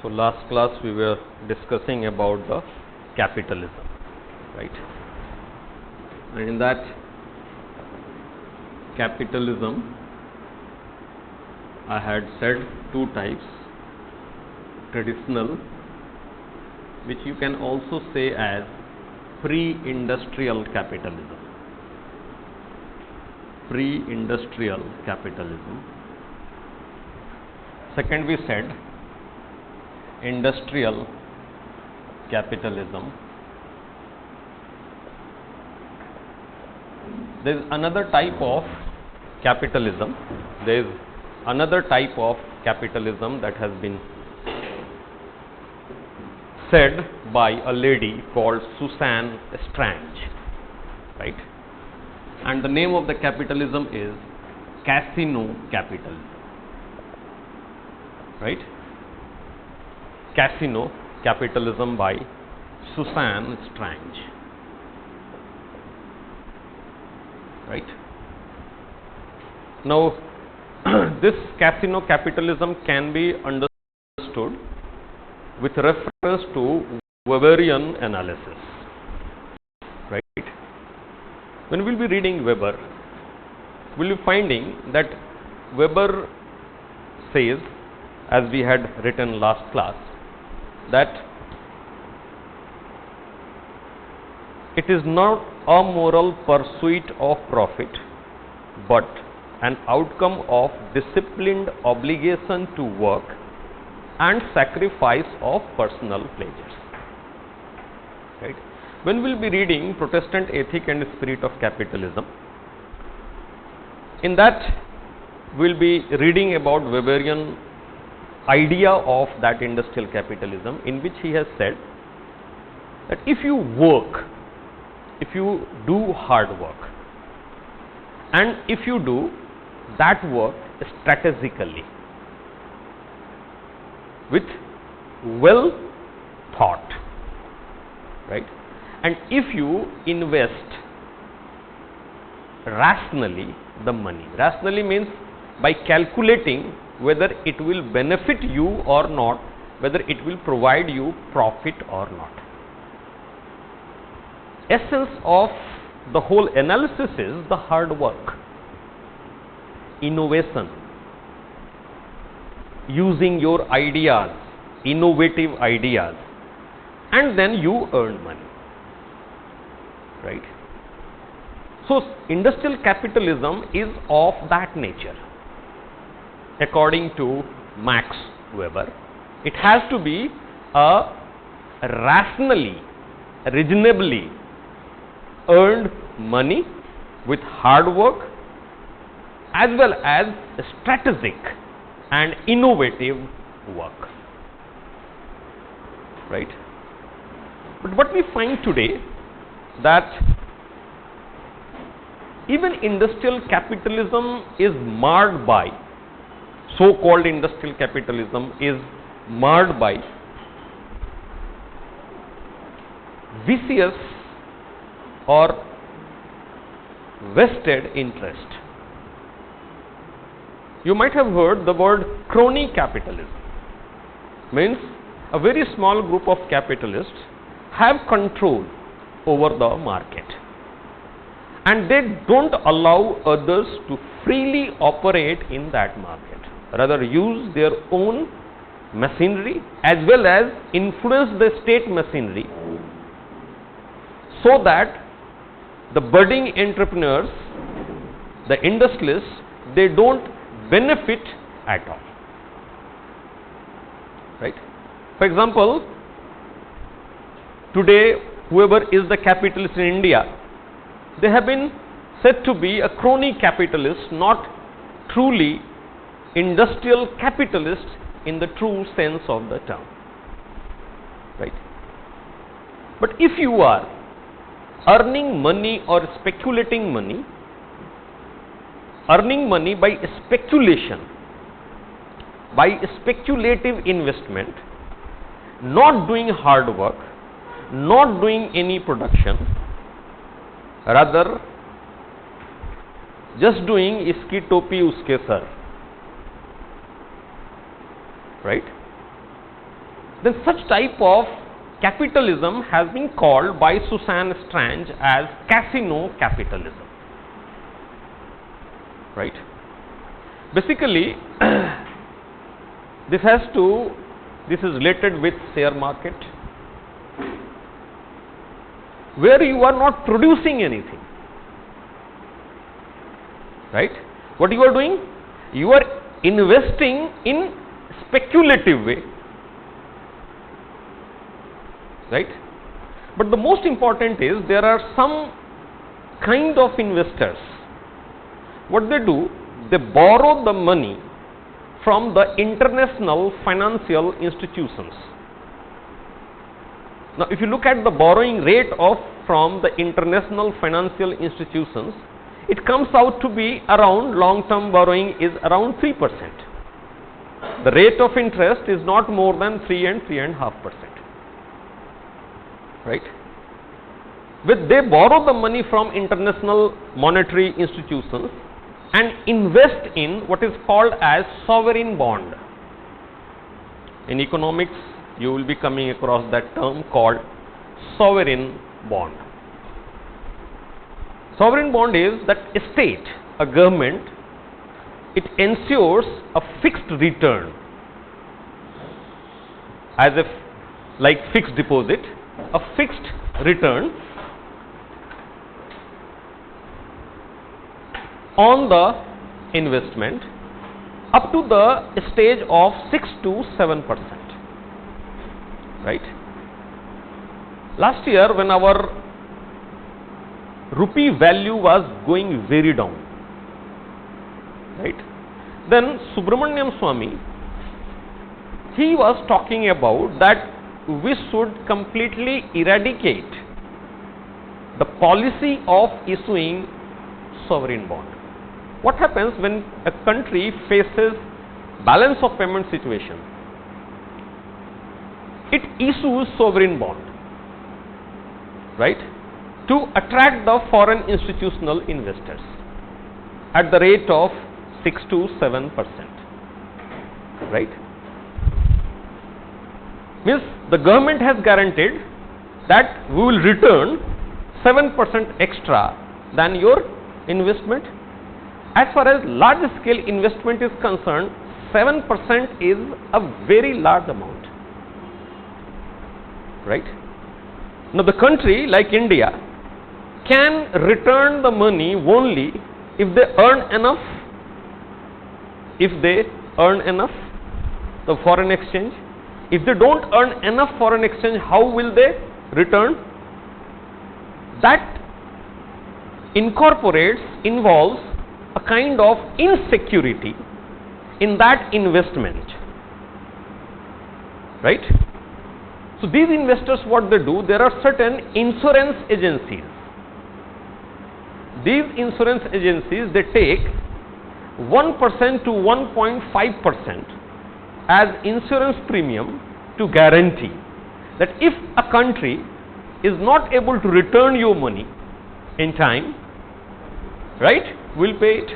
So last class we were discussing about the capitalism, right? And in that capitalism, I had said two types: traditional, which you can also say as pre-industrial capitalism. Pre-industrial capitalism. Second, we said industrial capitalism. There is another type of capitalism. There is another type of capitalism that has been said by a lady called Susan Strange, right? And the name of the capitalism is casino capitalism, right? Casino capitalism by Susan Strange, right? Now, this casino capitalism can be understood with reference to Weberian analysis, right? When we will be reading Weber, we will be finding that Weber says, as we had written last class, that it is not a moral pursuit of profit, but an outcome of disciplined obligation to work and sacrifice of personal pleasures, right? When we will be reading Protestant Ethic and Spirit of Capitalism, in that we will be reading about Weberian idea of that industrial capitalism, in which he has said that if you work, if you do hard work, and if you do that work strategically, with well thought, right, and if you invest rationally the money, rationally means by calculating whether it will benefit you or not, whether it will provide you profit or not. Essence of the whole analysis is the hard work, innovation, using your ideas, innovative ideas, and then you earn money, right? So, industrial capitalism is of that nature. According to Max Weber, it has to be a rationally, reasonably earned money with hard work as well as strategic and innovative work, right? But what we find today, that even industrial capitalism is marred by, so-called industrial capitalism is marred by vicious or vested interest. You might have heard the word crony capitalism. Means a very small group of capitalists have control over the market, and they don't allow others to freely operate in that market, rather use their own machinery as well as influence the state machinery, so that the budding entrepreneurs, the industrialists, they don't benefit at all, right? For example, today whoever is the capitalist in India, they have been said to be a crony capitalist, not truly industrial capitalist in the true sense of the term, right? But if you are earning money or speculating money, earning money by speculation, by speculative investment, not doing hard work, not doing any production, rather just doing iski topi uske sar, right? then such type of capitalism has been called by Susan Strange as casino capitalism. Right? Basically, this is related with share market, where you are not producing anything. Right? What you are doing? You are investing in speculative way. Right? But the most important is there are some kind of investors. What they do? They borrow the money from the international financial institutions. Now, if you look at the borrowing rate from the international financial institutions, it comes out to be around, long-term borrowing is around 3%. The rate of interest is not more than 3 and 3.5%. Right? They borrow the money from international monetary institutions and invest in what is called as sovereign bond. In economics, you will be coming across that term called sovereign bond. Sovereign bond is that a state, a government, it ensures a fixed return as if like fixed deposit, a fixed return on the investment up to the stage of 6 to 7%. Right? Last year, when our rupee value was going very down, right? Then Subramaniam Swamy, he was talking about that we should completely eradicate the policy of issuing sovereign bond. What happens when a country faces balance of payment situation? It issues sovereign bond, right, to attract the foreign institutional investors at the rate of 6 to 7%, right? Means the government has guaranteed that we will return 7% extra than your investment. As far as large scale investment is concerned, 7% is a very large amount, right? Now the country like India can return the money only if they earn enough, the foreign exchange. If they don't earn enough foreign exchange, how will they return? That involves a kind of insecurity in that investment, right? So these investors, what they do, there are certain insurance agencies. These insurance agencies, they take 1% to 1.5% as insurance premium to guarantee that if a country is not able to return your money in time, right, we'll pay it.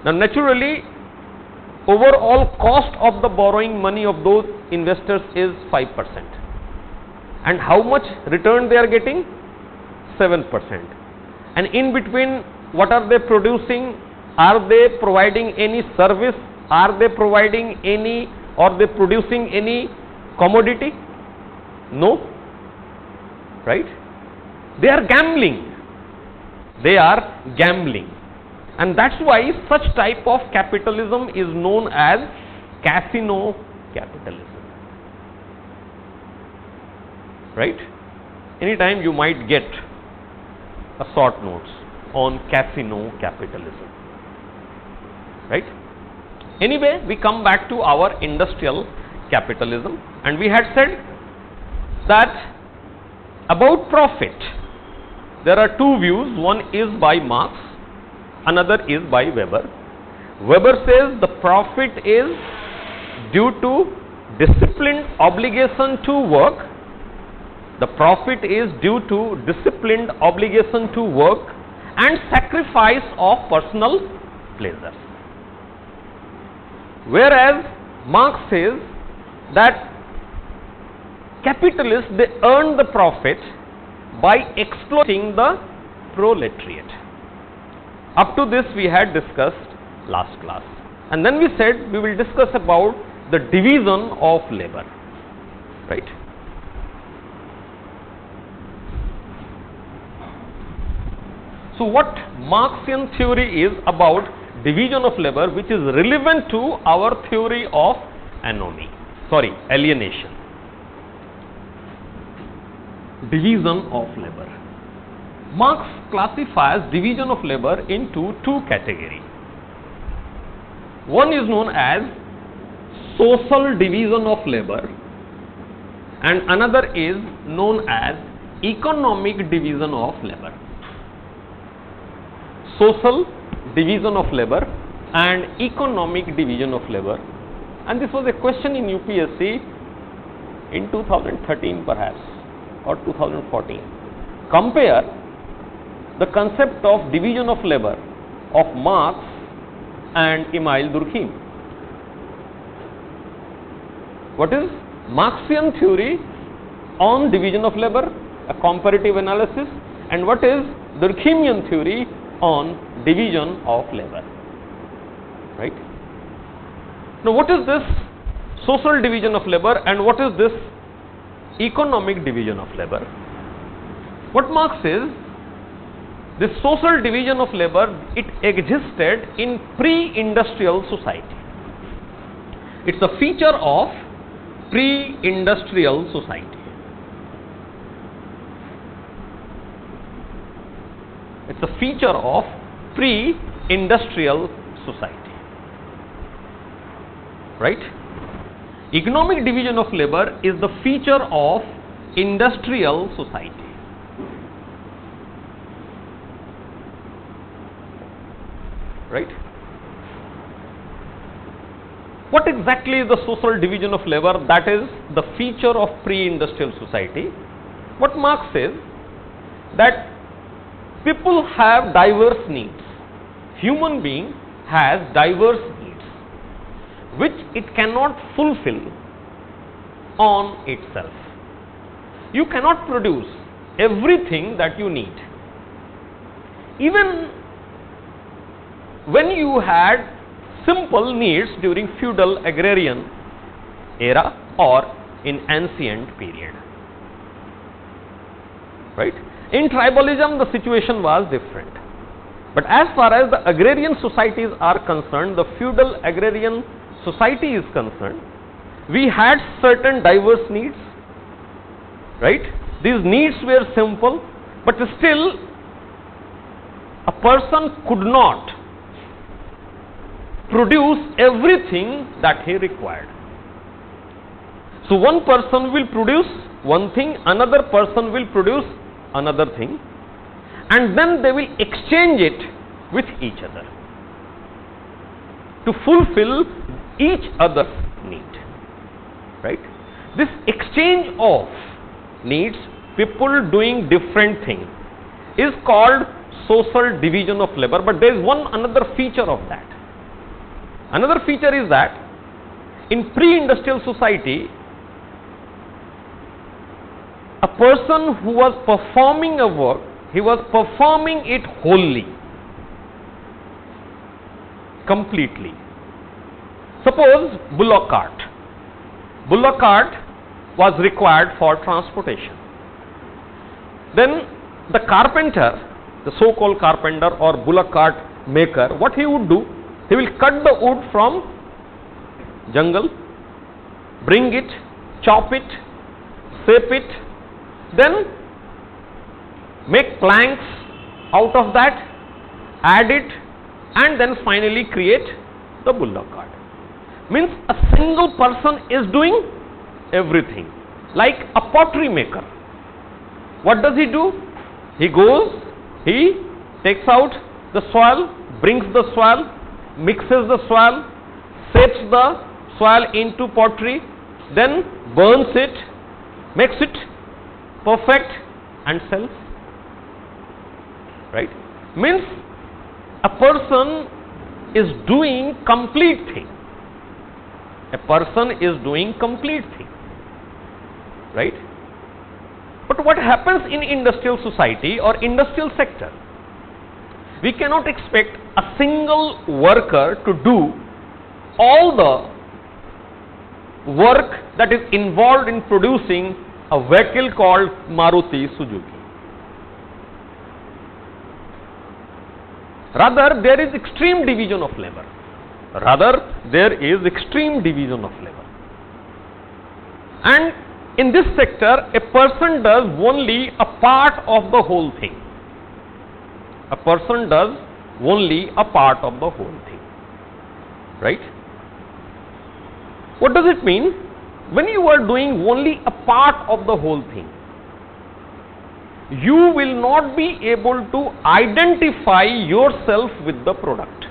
Now naturally, overall cost of the borrowing money of those investors is 5%. And how much return they are getting? 7%. And in between, what are they producing? Are they providing any service? Are they providing any, or they producing any commodity? No, right? They are gambling. They are gambling. And that's why such type of capitalism is known as casino capitalism. Right? Anytime you might get a short notes on casino capitalism. Right? Anyway, we come back to our industrial capitalism, and we had said that about profit, there are two views. One is by Marx, another is by Weber. Weber says the profit is due to disciplined obligation to work. The profit is due to disciplined obligation to work and sacrifice of personal pleasures. Whereas Marx says that capitalists, they earn the profit by exploiting the proletariat. Up to this we had discussed last class, and then we said we will discuss about the division of labor, right? So what Marxian theory is about division of labor, which is relevant to our theory of alienation. Division of labor. Marx classifies division of labor into two categories. One is known as social division of labor and another is known as economic division of labor. Social division of labor and economic division of labor, and this was a question in UPSC in 2013 perhaps or 2014. Compare the concept of division of labor of Marx and Emile Durkheim. What is Marxian theory on division of labor, a comparative analysis, and what is Durkheimian theory on division of labor, right? Now what is this social division of labor and what is this economic division of labor? What Marx says, this social division of labor, it existed in pre-industrial society. It's a feature of pre-industrial society. It's a feature of pre-industrial society, right? Economic division of labor is the feature of industrial society. Right? What exactly is the social division of labor? That is the feature of pre-industrial society. What Marx says, that people have diverse needs. Human being has diverse needs which it cannot fulfill on itself. You cannot produce everything that you need. Even when you had simple needs during feudal agrarian era or in ancient period, right? In tribalism the situation was different, but as far as the agrarian societies are concerned, the feudal agrarian society is concerned, we had certain diverse needs, right? These needs were simple, but still a person could not produce everything that he required. So one person will produce one thing, another person will produce another thing, and then they will exchange it with each other to fulfill each other's need, right? This exchange of needs, people doing different things, is called social division of labor. But there is another feature of that. Another feature is that in pre-industrial society, a person who was performing a work, he was performing it wholly, completely. Suppose bullock cart. Bullock cart was required for transportation. Then the carpenter, the so-called carpenter or bullock cart maker, what he would do, he will cut the wood from jungle, bring it, chop it, shape it, then make planks out of that, add it, and then finally create the bullock cart. Means a single person is doing everything, like a pottery maker. What does he do? He goes, he takes out the soil, brings the soil, mixes the soil, shapes the soil into pottery, then burns it, makes it perfect and sells, right? Means a person is doing complete thing. A person is doing complete thing, right? But what happens in industrial society or industrial sector? We cannot expect a single worker to do all the work that is involved in producing a vehicle called Maruti Suzuki. Rather, there is extreme division of labor. And in this sector, a person does only a part of the whole thing. Right? What does it mean? When you are doing only a part of the whole thing, you will not be able to identify yourself with the product.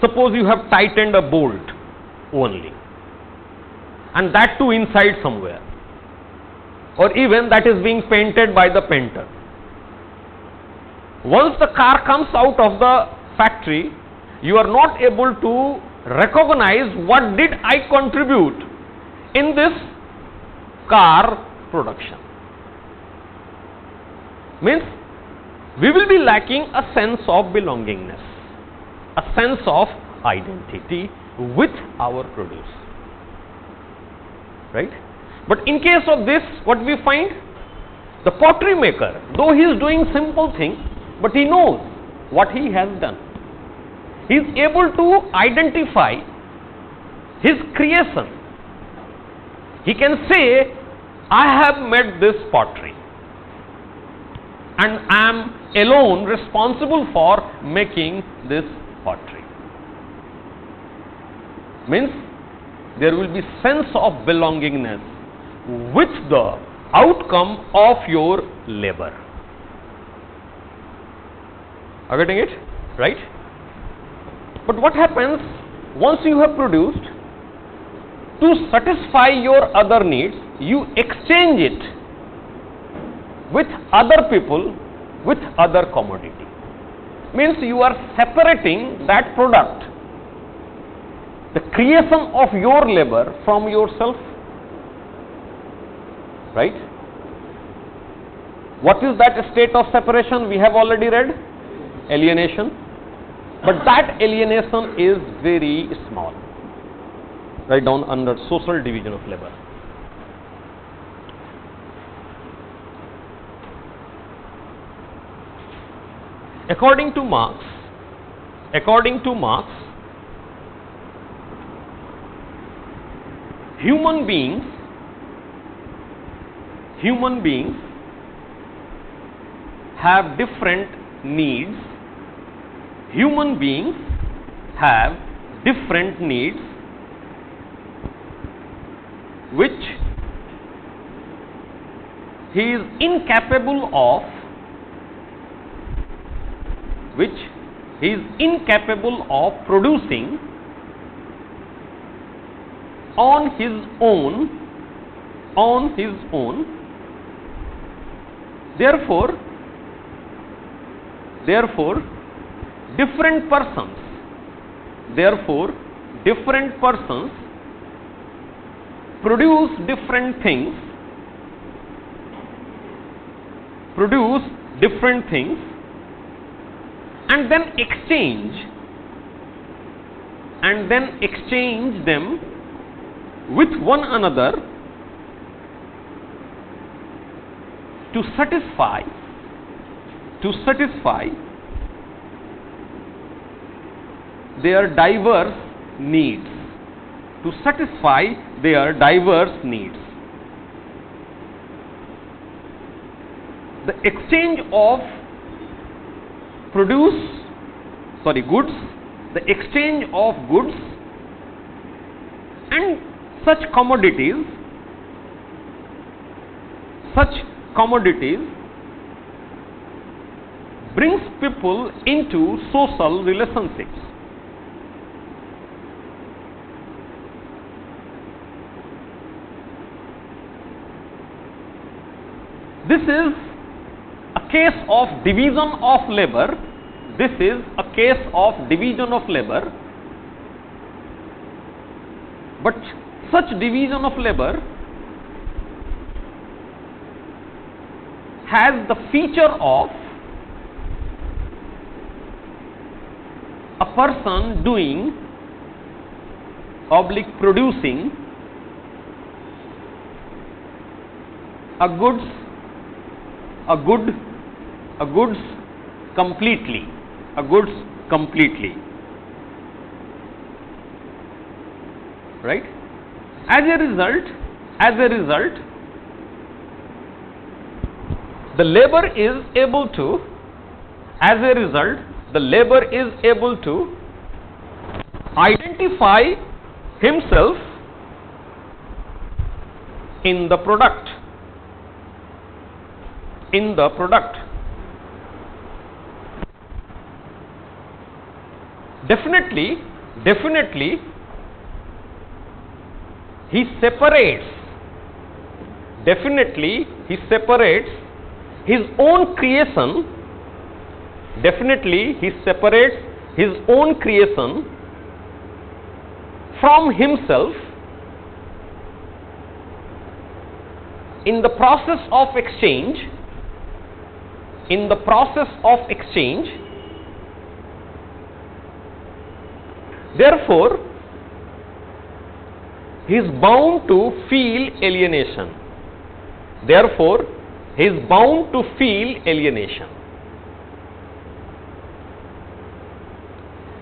Suppose you have tightened a bolt only, and that too inside somewhere, or even that is being painted by the painter. Once the car comes out of the factory, you are not able to recognize what did I contribute in this car production. Means we will be lacking a sense of belongingness, a sense of identity with our produce. Right? But in case of this, what we find? The pottery maker, though he is doing simple thing, but he knows what he has done. He is able to identify his creation. He can say, I have made this pottery and I am alone responsible for making this pottery. Means there will be sense of belongingness with the outcome of your labor. Are you getting it? Right? But what happens once you have produced? To satisfy your other needs, you exchange it with other people, with other commodity. Means you are separating that product, the creation of your labor, from yourself. Right? What is that state of separation? We have already read. Alienation. But that alienation is very small. Write down under social division of labor. According to Marx, human beings have different needs. Human beings have different needs which he is incapable of producing on his own. Therefore different persons produce different things, and then exchange them with one another to satisfy their diverse needs. The exchange of goods and such commodities brings people into social relationships. This is a case of division of labor. But such division of labor has the feature of a person doing oblique producing a goods completely, right? As a result, the labor is able to identify himself in the product. Definitely he separates his own creation from himself in the process of exchange. Therefore, he is bound to feel alienation.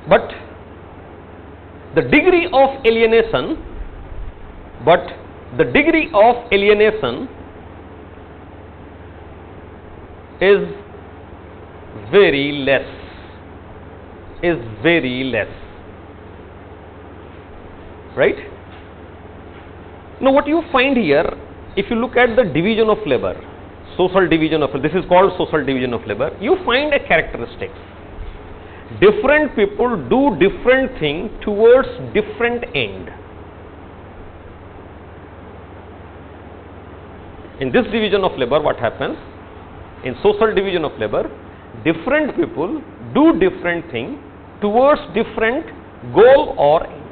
But the degree of alienation is very less. Right? Now what you find here, if you look at the division of labor, social division of labor, this is called social division of labor, you find a characteristic. Different people do different thing towards different end. In this division of labor, what happens? In social division of labor, different people do different thing towards different goal or end.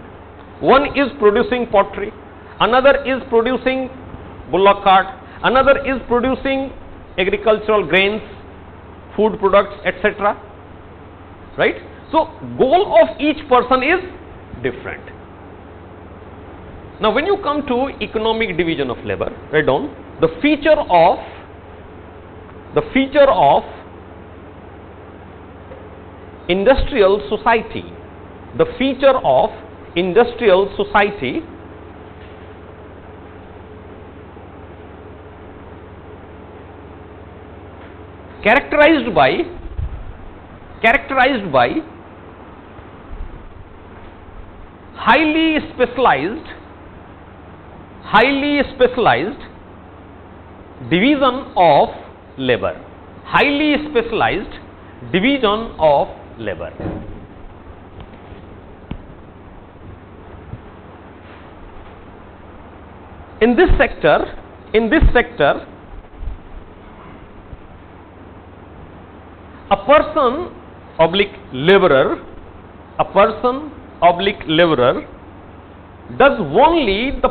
One is producing pottery, another is producing bullock cart, another is producing agricultural grains, food products, etc. Right? So, goal of each person is different. Now, when you come to economic division of labor, write down the feature of industrial society. The feature of industrial society characterized by highly specialized division of labor. In this sector, a person oblique laborer does only a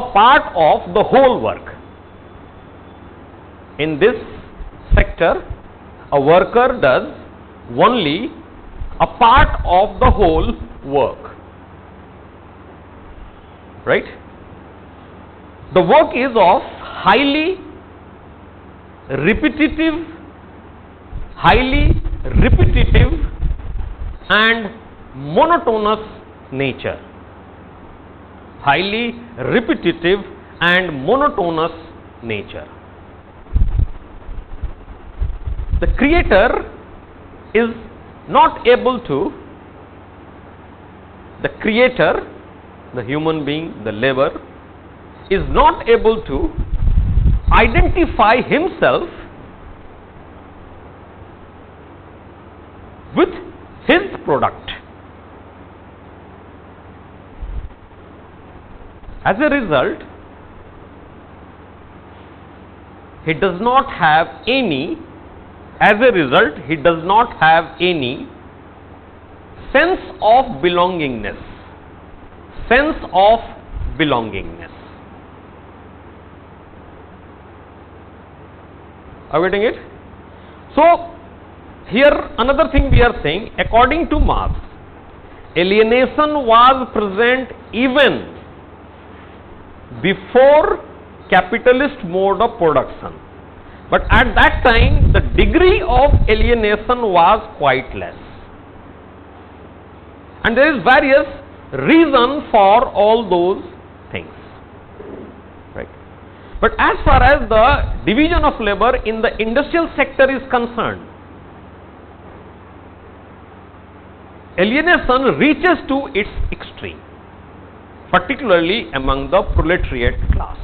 part of the whole work. In this sector, a worker does only a part of the whole work. Right? The work is of highly repetitive and monotonous nature. The creator is not able to, the human being, the labor, is not able to identify himself with his product. As a result, he does not have any sense of belongingness. Sense of belongingness. Are we getting it? So, here another thing we are saying, according to Marx, alienation was present even before capitalist mode of production, but at that time the degree of alienation was quite less, and there is various reason for all those things, right? But as far as the division of labor in the industrial sector is concerned, alienation reaches to its extreme, particularly among the proletariat class.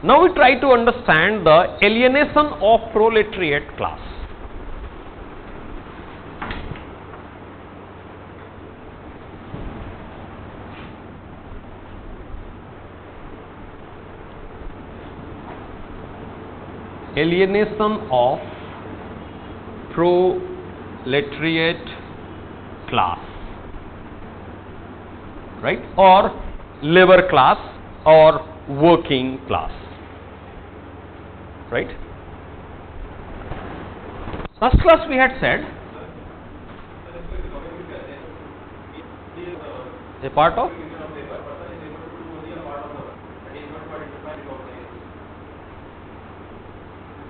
Now we try to understand the alienation of proletariat class. Alienation of proletariat class, right, or labor class or working class, right? First class we had said a part of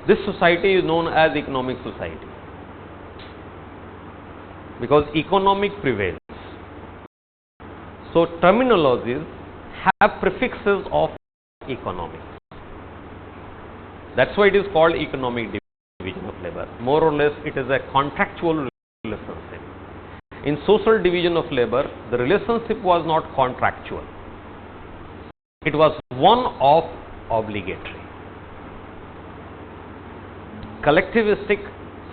this society is known as economic society because economic prevails. So terminologies have prefixes of economic. That's why it is called economic division of labor. More or less it is a contractual relationship. In social division of labor, the relationship was not contractual. It was one of obligatory. Collectivistic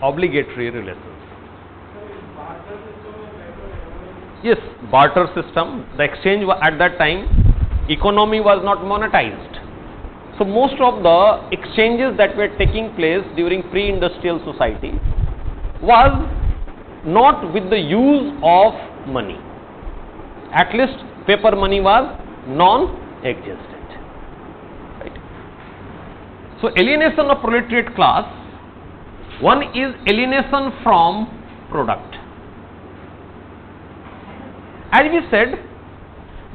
obligatory relations. Yes, barter system. The exchange at that time, economy was not monetized. So most of the exchanges that were taking place during pre-industrial society was not with the use of money. At least paper money was non-existent. Right? So alienation of proletariat class. One is alienation from product. As we said,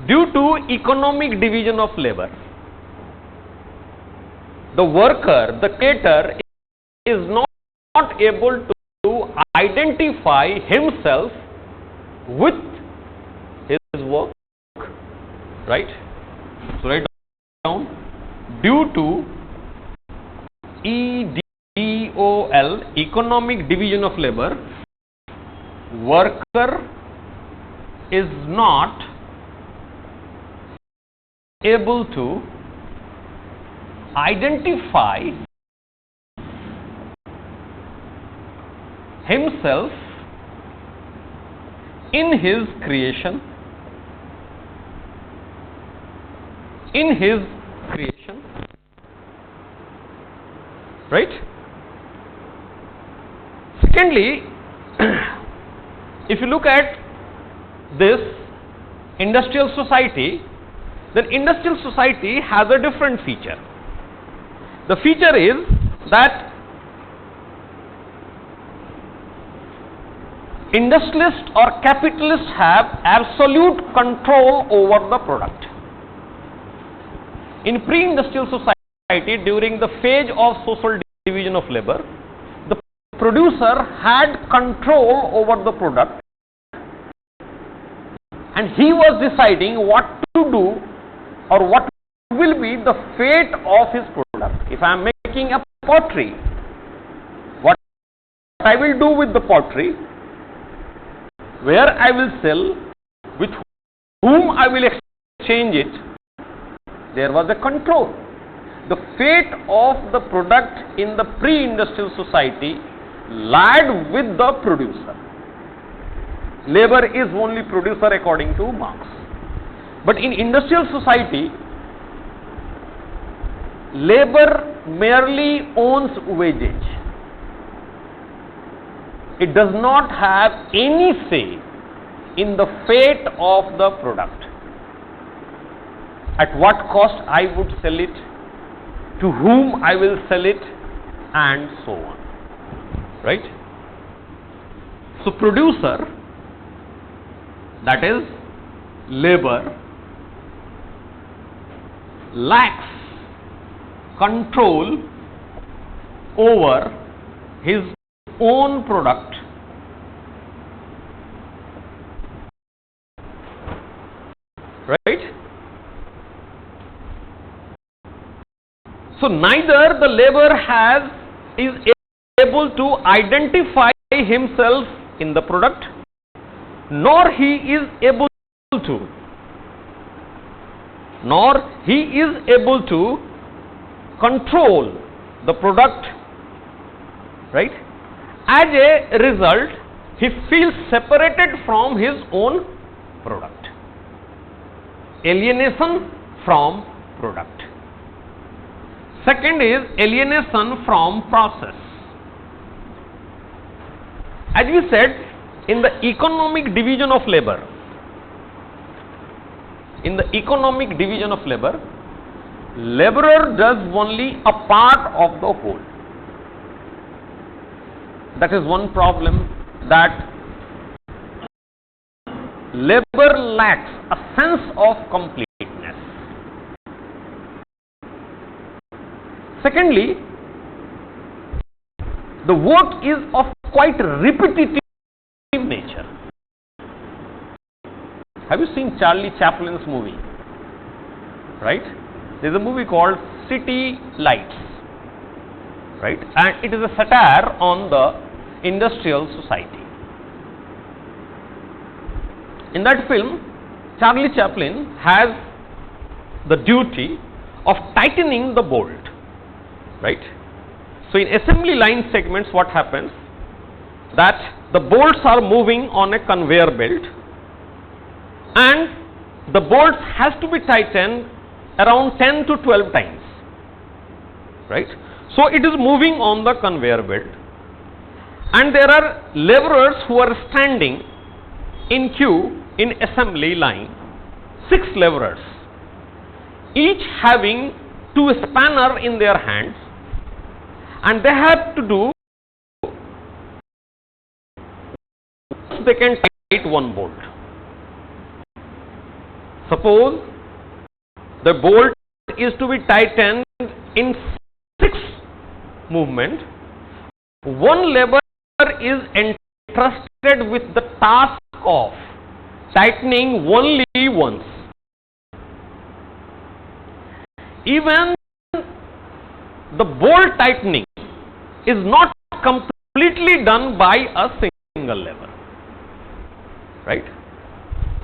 due to economic division of labor, the worker, the creator is not able to identify himself with his work, right? So write down, due to EDOL, economic division of labor, worker is not able to identify himself in his creation, right? Secondly, if you look at this industrial society, then industrial society has a different feature. The feature is that industrialists or capitalists have absolute control over the product. In pre-industrial society, during the phase of social division of labor, the producer had control over the product and he was deciding what to do or what will be the fate of his product. If I am making a pottery, what I will do with the pottery, where I will sell, with whom I will exchange it, there was a control. The fate of the product in the pre-industrial society lied with the producer. Labor is only producer according to Marx. But in industrial society, labor merely owns wages. It does not have any say in the fate of the product. At what cost I would sell it, to whom I will sell it, and so on. Right? So producer, that is labor, lacks control over his own product. Right? So neither the laborer is able to identify himself in the product, nor he is able to control the product, right? As a result, he feels separated from his own product. Alienation from product. Second is alienation from process. As we said, in the economic division of labor, laborer does only a part of the whole. That is one problem, that labor lacks a sense of completeness. Secondly, the work is of quite repetitive nature. Have you seen Charlie Chaplin's movie? Right? There is a movie called City Lights, right? And it is a satire on the industrial society. In that film, Charlie Chaplin has the duty of tightening the bolt, right? So in assembly line segments, what happens? That the bolts are moving on a conveyor belt, and the bolts has to be tightened around 10 to 12 times, right? So it is moving on the conveyor belt, and there are laborers who are standing in queue in assembly line, 6 laborers, each having 2 spanners in their hands, and they have to do, they can tighten one bolt. Suppose the bolt is to be tightened in 6 movements. One laborer is entrusted with the task of tightening only once. Even the bolt tightening is not completely done by a single lever, right?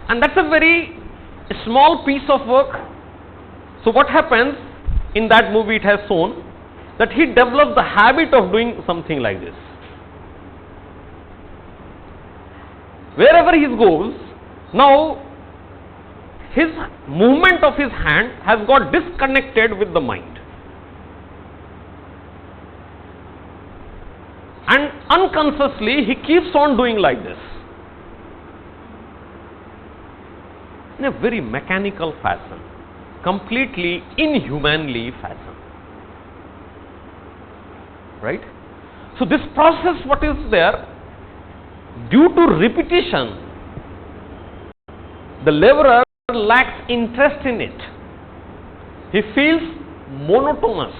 And that's a very small piece of work. So what happens in that movie, it has shown that he developed the habit of doing something like this. Wherever he goes, now his movement of his hand has got disconnected with the mind, and unconsciously he keeps on doing like this in a very mechanical fashion, completely inhumanly fashion, right? So this process, what is there, due to repetition, the laborer lacks interest in it. He feels monotonous,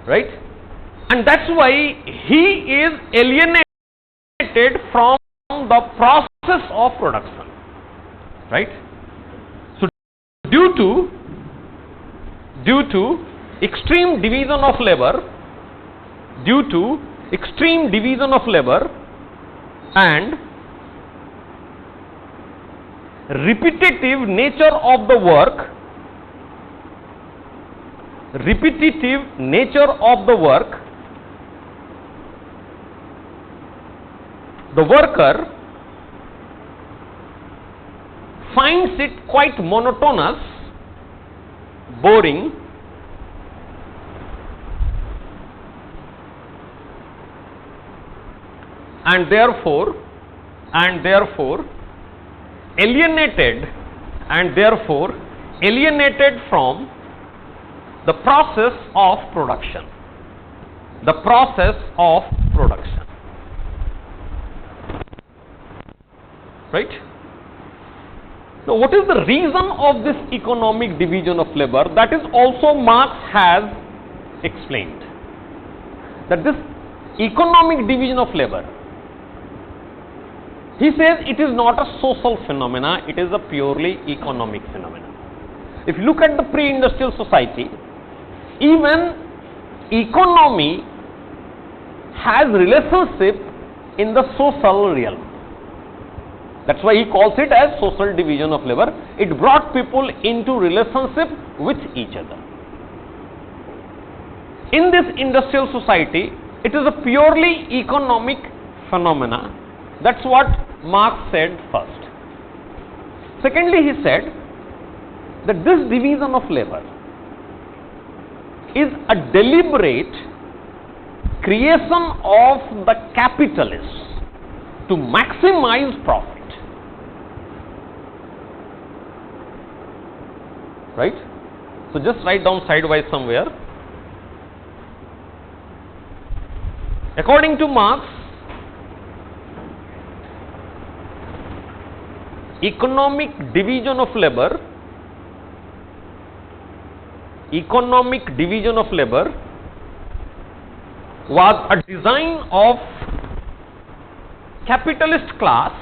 right? And that's why he is alienated from the process of production, right? So due to extreme division of labor, and repetitive nature of the work, the worker finds it quite monotonous, boring, and therefore alienated from the process of production. Right? Now, what is the reason of this economic division of labor? That is also Marx has explained. That this economic division of labor, he says it is not a social phenomena, it is a purely economic phenomena. If you look at the pre-industrial society, even economy has relationship in the social realm. That's why he calls it as social division of labor. It brought people into relationship with each other. In this industrial society, it is a purely economic phenomena. That's what Marx said first. Secondly, he said that this division of labor is a deliberate creation of the capitalists to maximize profit. Right? So just write down sidewise somewhere. According to Marx, economic division of labor was a design of capitalist class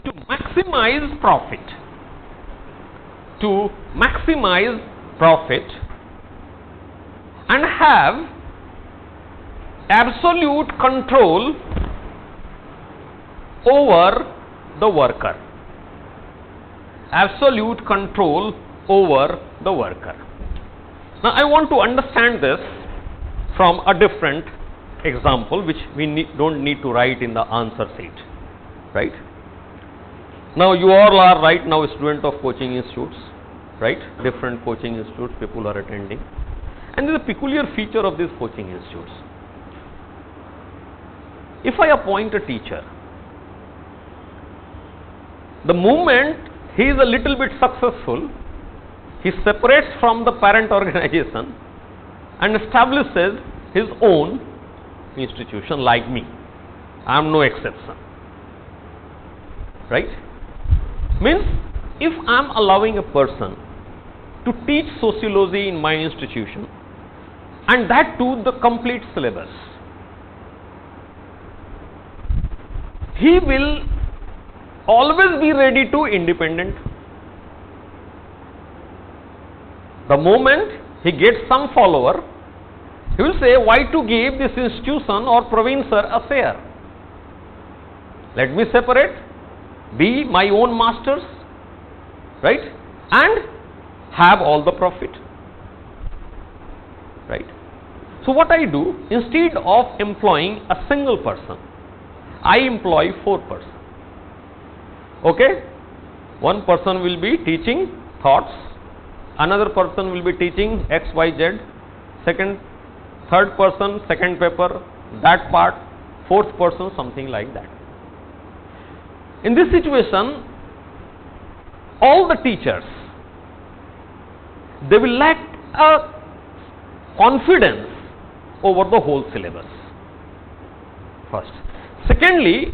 to maximize profit and have absolute control over the worker. Now, I want to understand this from a different example, which we don't need to write in the answer sheet. Right? Now, you all are right now students of coaching institutes, right? Different coaching institutes people are attending. And there is a peculiar feature of these coaching institutes. If I appoint a teacher, the moment he is a little bit successful, he separates from the parent organization and establishes his own institution like me. I am no exception. Right? Means, if I am allowing a person to teach sociology in my institution, and that too the complete syllabus, he will always be ready to independent. The moment he gets some follower, he will say, why to give this institution or province a share? Let me separate, be my own masters, right, and have all the profit. Right? So what I do, instead of employing a single person, I employ 4 persons. Okay? One person will be teaching thoughts, another person will be teaching X, Y, Z, third person, second paper, that part, fourth person, something like that. In this situation, all the teachers, they will lack a confidence over the whole syllabus. First. Secondly,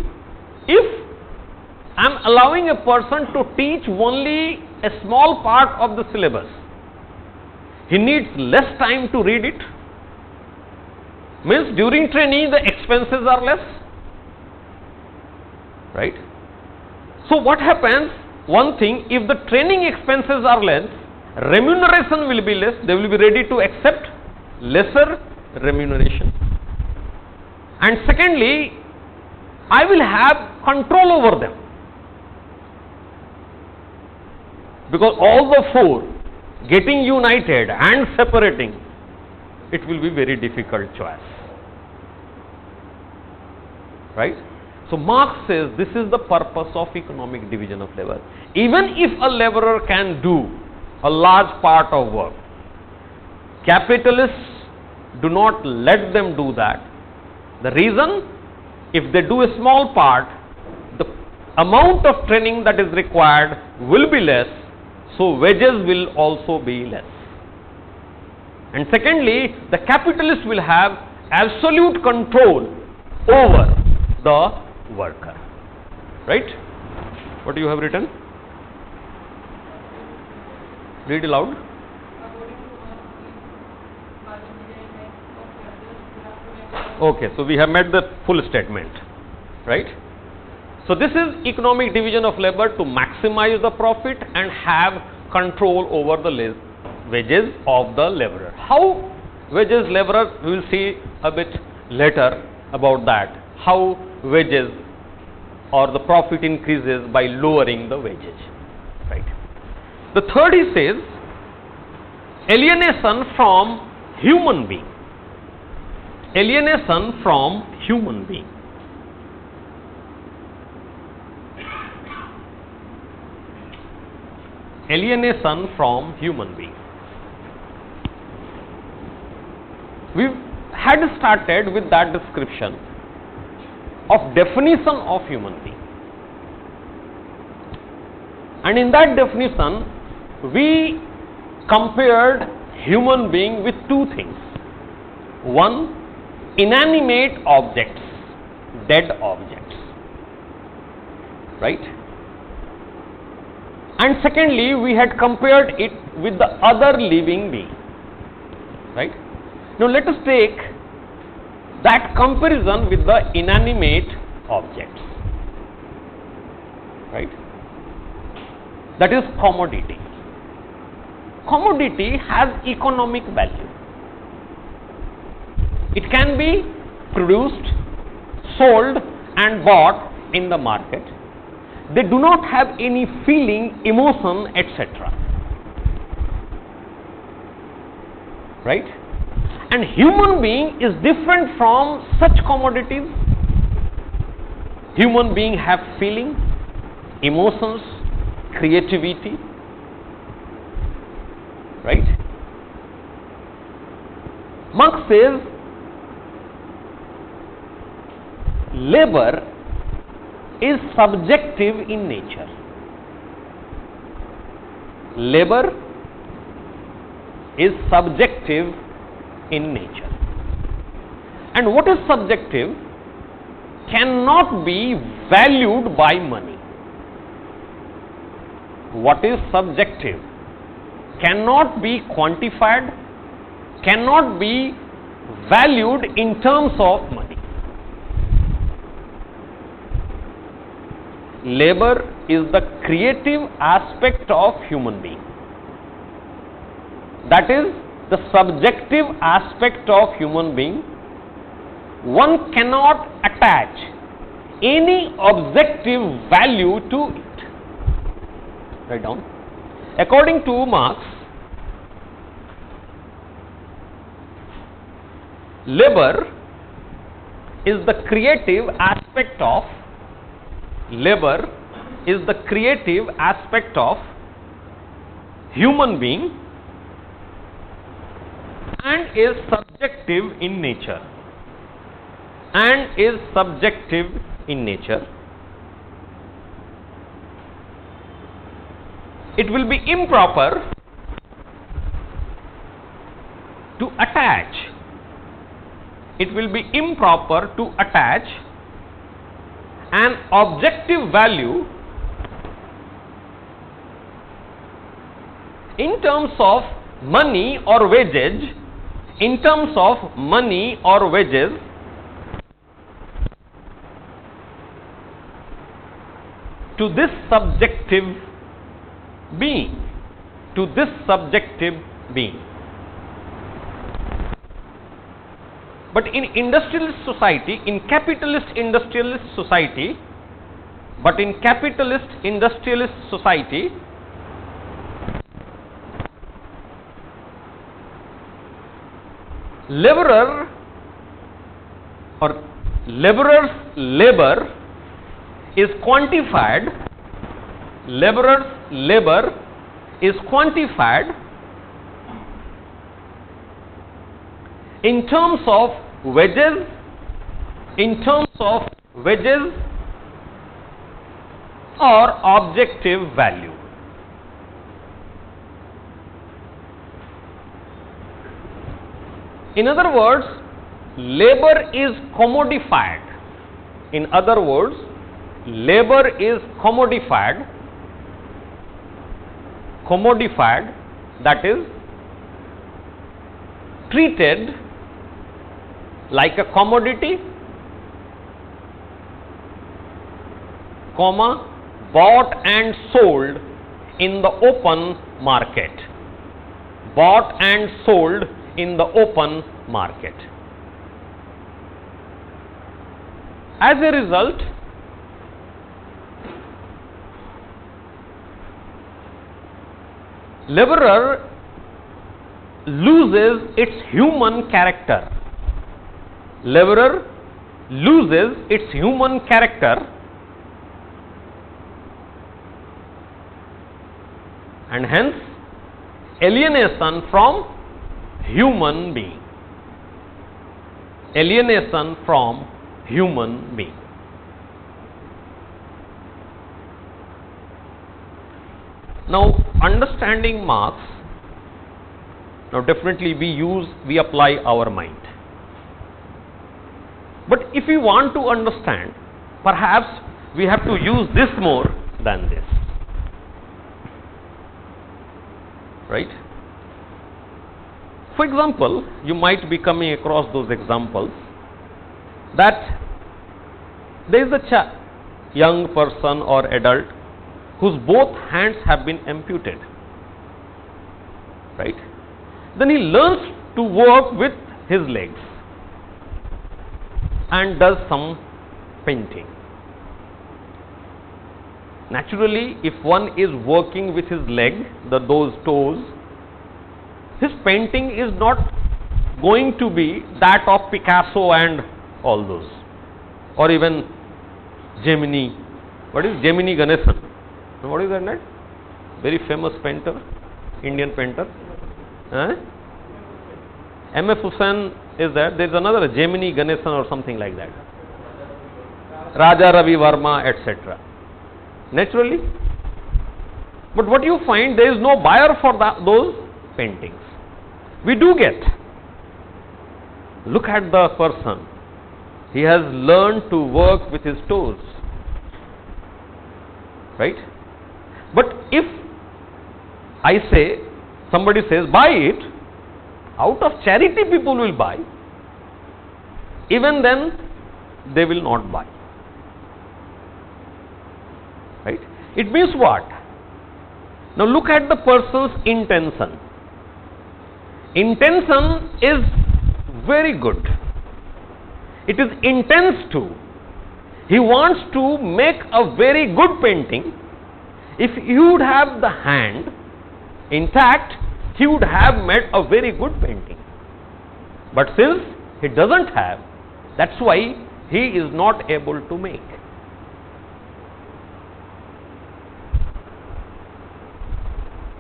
if I am allowing a person to teach only a small part of the syllabus, he needs less time to read it. Means during training the expenses are less. Right? So what happens? One thing, if the training expenses are less, remuneration will be less, they will be ready to accept lesser remuneration. And secondly, I will have control over them. Because all the 4 getting united and separating, it will be very difficult choice. Right? So Marx says this is the purpose of economic division of labor. Even if a laborer can do a large part of work, capitalists do not let them do that. The reason, if they do a small part, the amount of training that is required will be less, so wages will also be less. And secondly, the capitalist will have absolute control over the worker. Right? What you have written? Read aloud. Okay, so we have met the full statement, right? So this is economic division of labor to maximize the profit and have control over the wages of the laborer. How wages laborer, we will see a bit later about that, how wages or the profit increases by lowering the wages, right? The third, he says, alienation from human being. Alienation from human being. Alienation from human being. We had started with that description of definition of human being. And in that definition, we compared human being with two things. One, inanimate objects, dead objects, right? And secondly, we had compared it with the other living being, right? Now let us take that comparison with the inanimate objects, right? That is commodity. Commodity has economic value. It can be produced, sold and bought in the market. They do not have any feeling, emotion, etc. Right? And human being is different from such commodities. Human being have feeling, emotions, creativity. Right? Marx says, labor is subjective in nature. Labor is subjective in nature. And what is subjective cannot be valued by money. What is subjective cannot be quantified, cannot be valued in terms of money. Labor is the creative aspect of human being. That is the subjective aspect of human being. One cannot attach any objective value to it. Write down. According to Marx, labor is the creative aspect of human being and is subjective in nature. It will be improper to attach. An objective value in terms of money or wages, to this subjective being. But in industrialist society, in capitalist industrialist society, laborer or laborer's labor is quantified, in terms of wages, or objective value. In other words, labor is commodified. In other words, labor is commodified, that is, treated like a commodity, bought and sold in the open market. Bought and sold in the open market. As a result, laborer loses its human character. Laborer loses its human character and hence alienation from human being. Alienation from human being. Now, understanding Marx, now definitely we apply our mind. But if we want to understand, perhaps we have to use this more than this. Right? For example, you might be coming across those examples that there is a young person or adult whose both hands have been amputated. Right? Then he learns to work with his legs and does some painting. Naturally, if one is working with his leg, those toes, his painting is not going to be that of Picasso and all those, or even Gemini. What is Gemini Ganesan? What is that? Very famous painter, Indian painter. M.F. Hussain is that. There is another Gemini Ganesan or something like that. Raja Ravi Verma, etc. Naturally. But what you find, there is no buyer for those paintings. We do get. Look at the person. He has learned to work with his toes. Right? But if I say, somebody says, buy it, out of charity people will buy. Even then, they will not buy. Right? It means what? Now look at the person's intention. Intention is very good. It is intense too. He wants to make a very good painting. If he would have the hand intact, he would have made a very good painting. But since he doesn't have, that's why he is not able to make.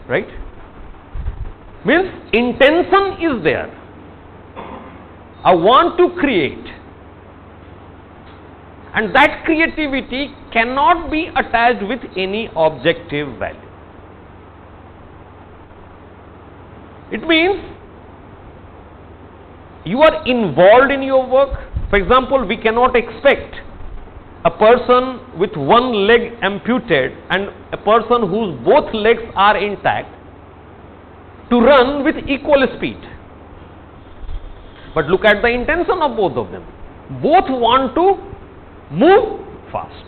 Right? Means intention is there. I want to create. And that creativity cannot be attached with any objective value. It means you are involved in your work. For example, we cannot expect a person with one leg amputated and a person whose both legs are intact to run with equal speed. But look at the intention of both of them. Both want to move fast.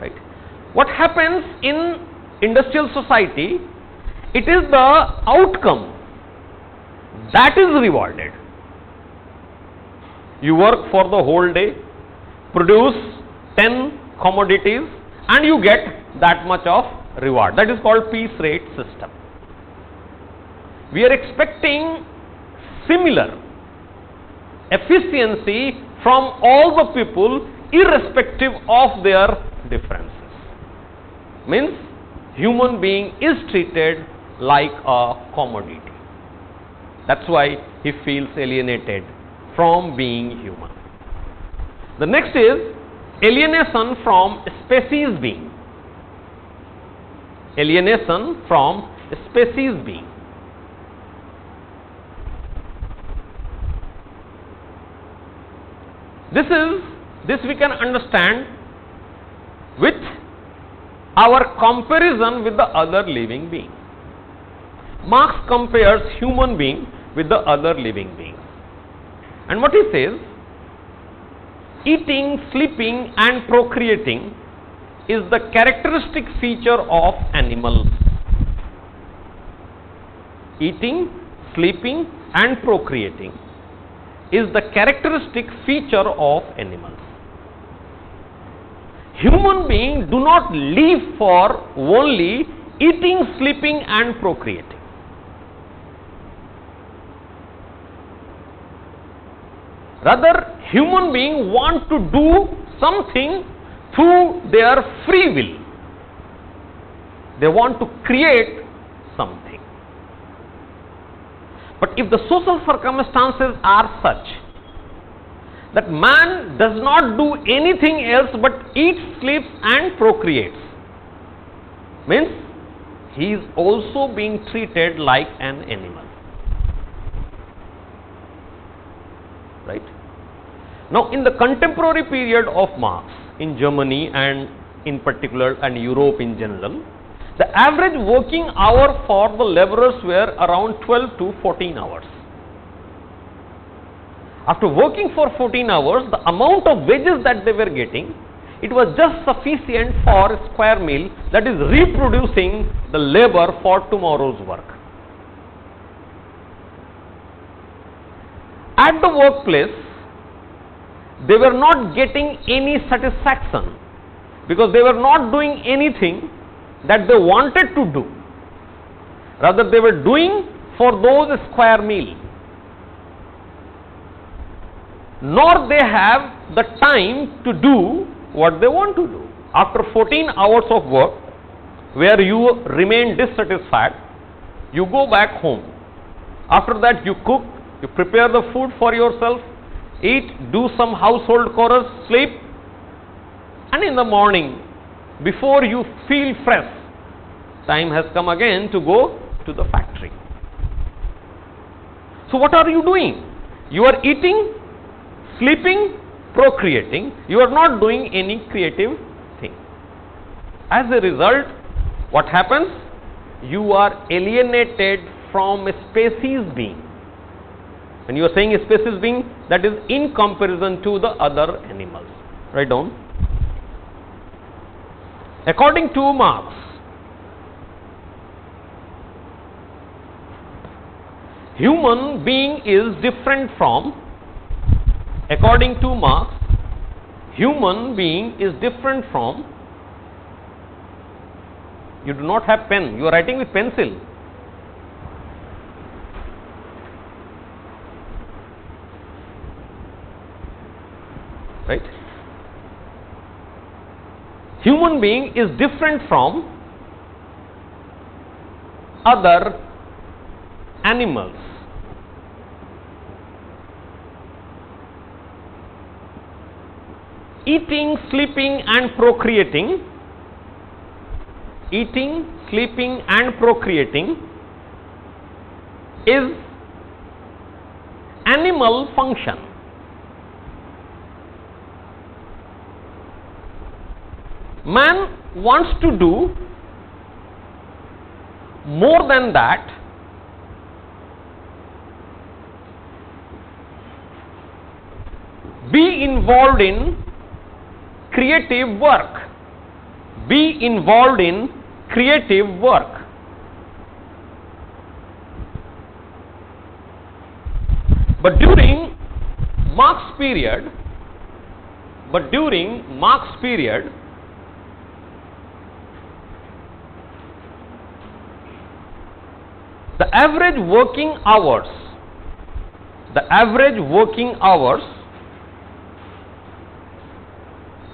Right? What happens in industrial society, it is the outcome that is rewarded. You work for the whole day, produce 10 commodities and you get that much of reward. That is called piece rate system. We are expecting similar efficiency from all the people irrespective of their differences. Means human being is treated like a commodity. That's why he feels alienated from being human. The next is alienation from species being. Alienation from species being. This we can understand with our comparison with the other living being. Marx compares human being with the other living beings. And what he says, eating, sleeping and procreating is the characteristic feature of animals. Eating, sleeping and procreating is the characteristic feature of animals. Human beings do not live for only eating, sleeping and procreating. Rather, human beings want to do something through their free will. They want to create something. But if the social circumstances are such that man does not do anything else but eats, sleeps and procreates, means he is also being treated like an animal. Right? Now, in the contemporary period of Marx in Germany and in particular and Europe in general, the average working hour for the laborers were around 12 to 14 hours. After working for 14 hours, the amount of wages that they were getting, it was just sufficient for a square meal, that is reproducing the labor for tomorrow's work. At the workplace, they were not getting any satisfaction because they were not doing anything that they wanted to do. Rather, they were doing for those square meal. Nor they have the time to do what they want to do. After 14 hours of work, where you remain dissatisfied, you go back home. After that, you cook, you prepare the food for yourself, eat, do some household chores, sleep, and in the morning, before you feel fresh, time has come again to go to the factory. So what are you doing? You are eating, sleeping, procreating. You are not doing any creative thing. As a result, what happens? You are alienated from a species being. When you are saying a species being, that is in comparison to the other animals. Write down. According to Marx, human being is different from, according to Marx, human being is different from, you do not have pen, you are writing with pencil. Right? Human being is different from other animals. Eating, sleeping and procreating, eating, sleeping and procreating is animal function. Man wants to do more than that. Be involved in creative work. Be involved in creative work. But during Marx period, the average working hours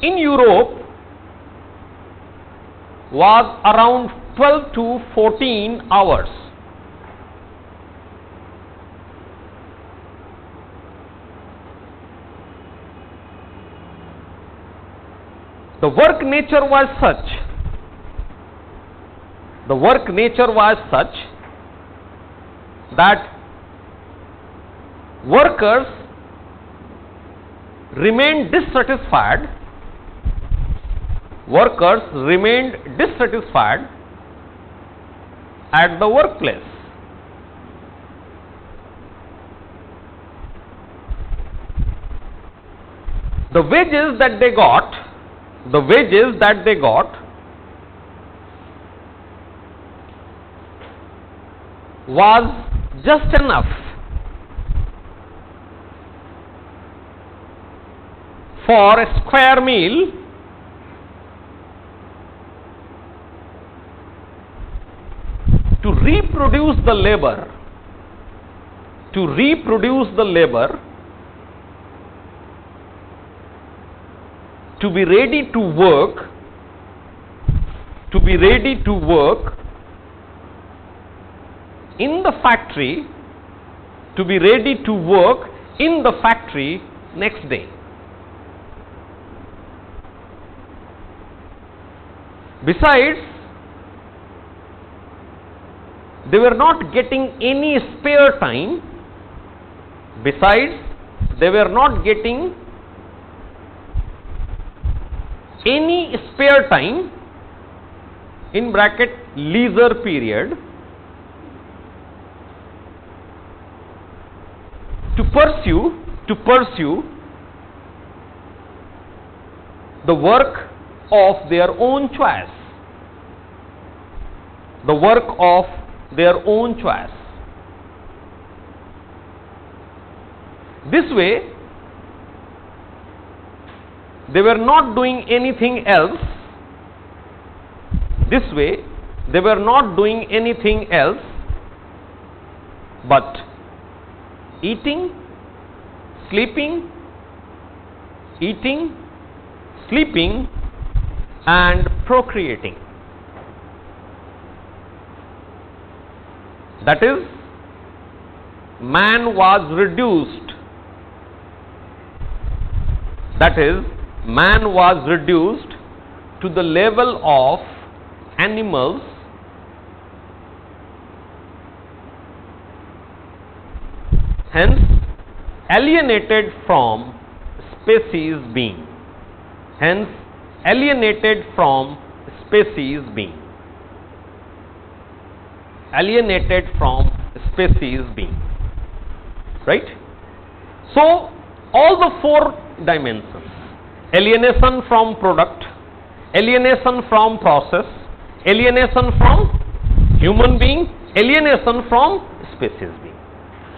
in Europe was around 12 to 14 hours. the work nature was such, that workers remained dissatisfied at the workplace. The wages that they got was just enough for a square meal to reproduce the labor, to be ready to work in the factory, next day. Besides, they were not getting any spare time. In bracket leisure period, to pursue the work of their own choice. This way, they were not doing anything else but eating, sleeping, and procreating. That is, man was reduced to the level of animals, hence alienated from species being. Right? So, all the four dimensions: alienation from product, alienation from process, alienation from human being, alienation from species being.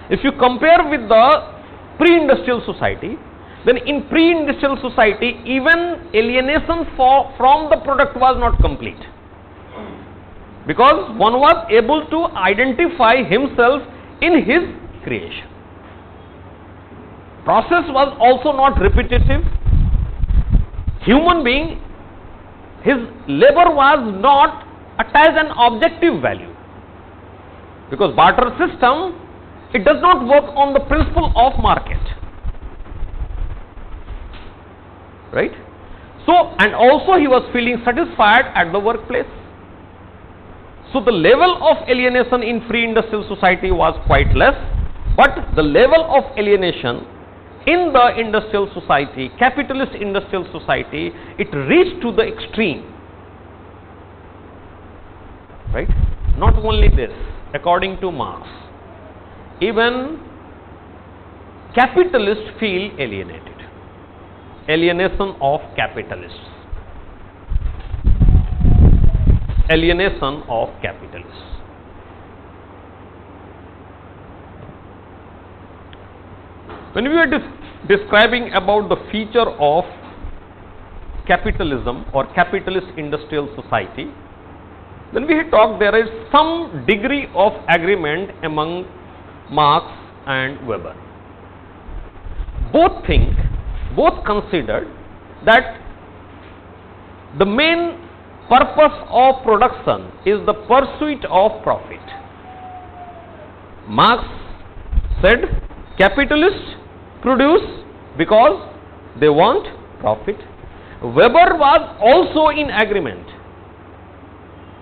If you compare with the pre-industrial society, then in pre-industrial society, even alienation from the product was not complete, because one was able to identify himself in his creation. Process was also not repetitive. Human being, his labor was not attached an objective value, because barter system, it does not work on the principle of market. Right? So, and also he was feeling satisfied at the workplace. So, the level of alienation in pre-industrial society was quite less, but the level of alienation in the industrial society, capitalist industrial society, it reached to the extreme. Right? Not only this, according to Marx, even capitalists feel alienated. Alienation of capitalists. When we are describing about the feature of capitalism or capitalist industrial society, then we had talked there is some degree of agreement among Marx and Weber. Both considered that the main purpose of production is the pursuit of profit. Marx said capitalists produce because they want profit. Weber was also in agreement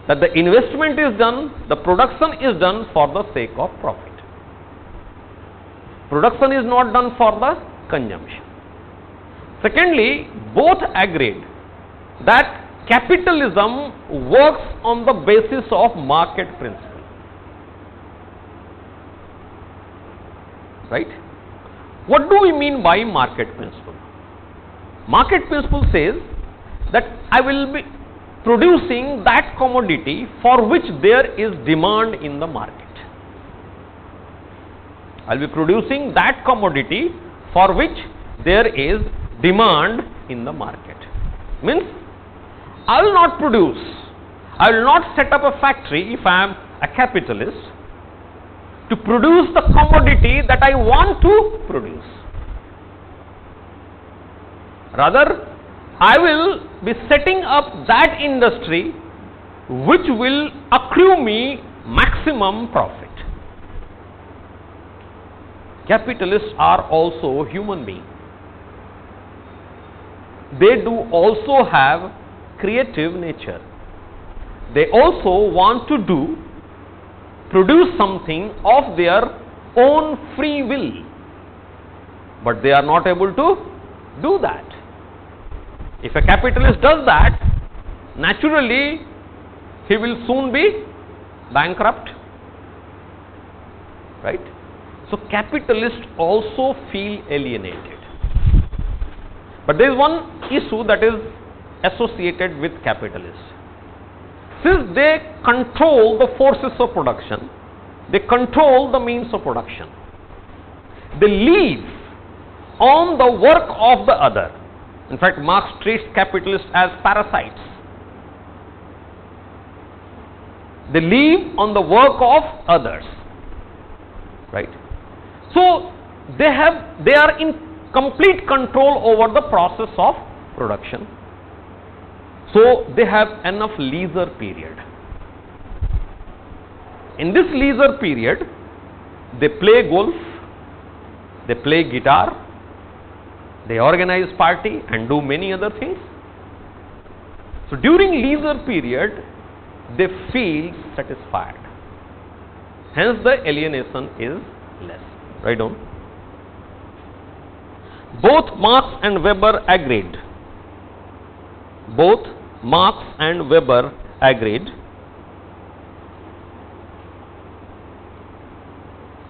that the investment is done, the production is done for the sake of profit. Production is not done for the consumption. Secondly, both agreed that capitalism works on the basis of market principle. Right? What do we mean by market principle? Market principle says that I will be producing that commodity for which there is demand in the market. I will be producing that commodity for which there is demand in the market. Means I will not produce, I will not set up a factory if I am a capitalist to produce the commodity that I want to produce. Rather, I will be setting up that industry which will accrue me maximum profit. Capitalists are also human beings. They do also have creative nature. They also want to produce something of their own free will, but they are not able to do that. If a capitalist does that, naturally he will soon be bankrupt, right? So capitalists also feel alienated. But there is one issue that is associated with capitalists. Since they control the forces of production, they control the means of production, they live on the work of the other. In fact, Marx treats capitalists as parasites. They live on the work of others, right? So they are in complete control over the process of production. So they have enough leisure period. In this leisure period, they play golf, they play guitar, they organize party and do many other things. So during leisure period, they feel satisfied. Hence the alienation is less. Right on. Both Marx and Weber agreed. Both Marx and Weber agreed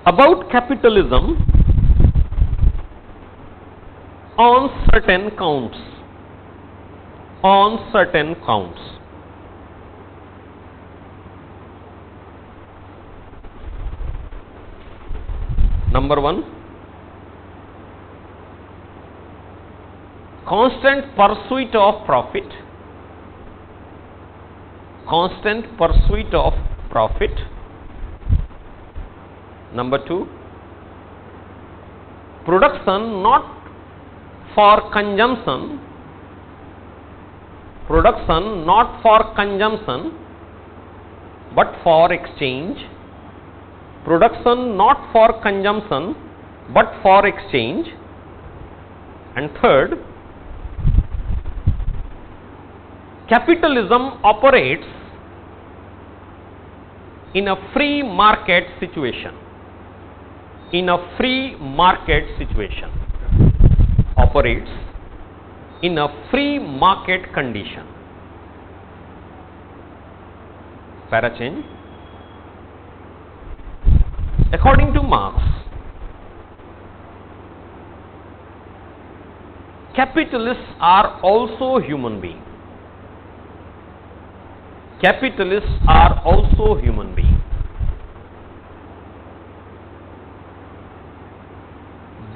about capitalism on certain counts. On certain counts. Number one, constant pursuit of profit. Constant pursuit of profit. Number two, production not for consumption. Production not for consumption but for exchange. Production not for consumption but for exchange. And third, capitalism operates in a free market situation. In a free market situation. Operates in a free market condition. Para change. According to Marx, capitalists are also human beings. Capitalists are also human beings.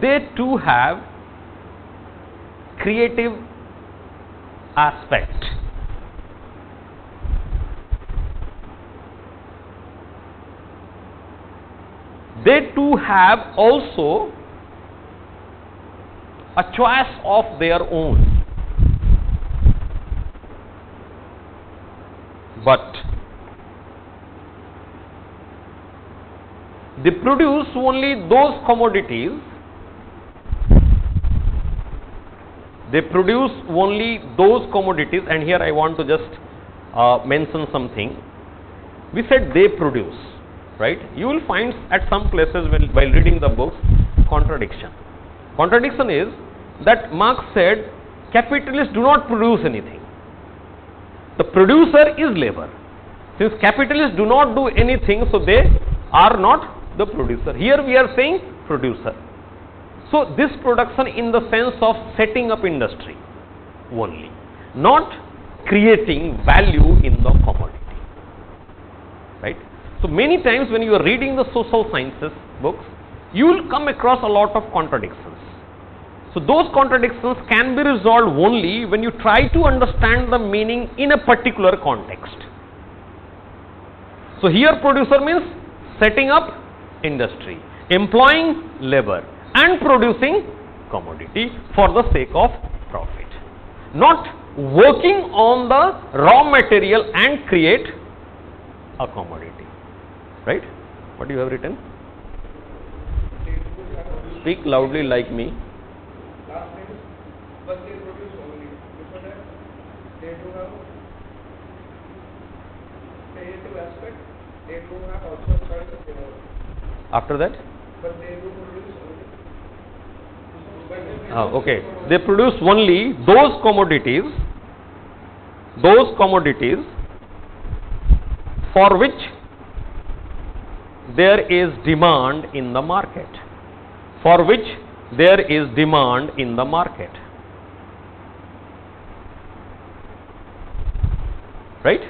They too have creative aspect. They too have also a choice of their own. But they produce only those commodities They produce only those commodities, and here I want to just mention something. We said they produce, right? You will find at some places while reading the books contradiction. Contradiction is that Marx said capitalists do not produce anything. The producer is labor. Since capitalists do not do anything, so they are not the producer. Here we are saying producer. So this production in the sense of setting up industry only, not creating value in the commodity, right? So many times when you are reading the social sciences books, you will come across a lot of contradictions. So those contradictions can be resolved only when you try to understand the meaning in a particular context. So here producer means setting up industry, employing labor and producing commodity for the sake of profit, not working on the raw material and create a commodity, right? What you have written? Speak loudly like me. Last name is, but they produce only. Before that, they do have creative aspect. They do have also choice of their own. After that? But they do produce only. Okay. They produce only those commodities for which there is demand in the market. For which there is demand in the market. Right?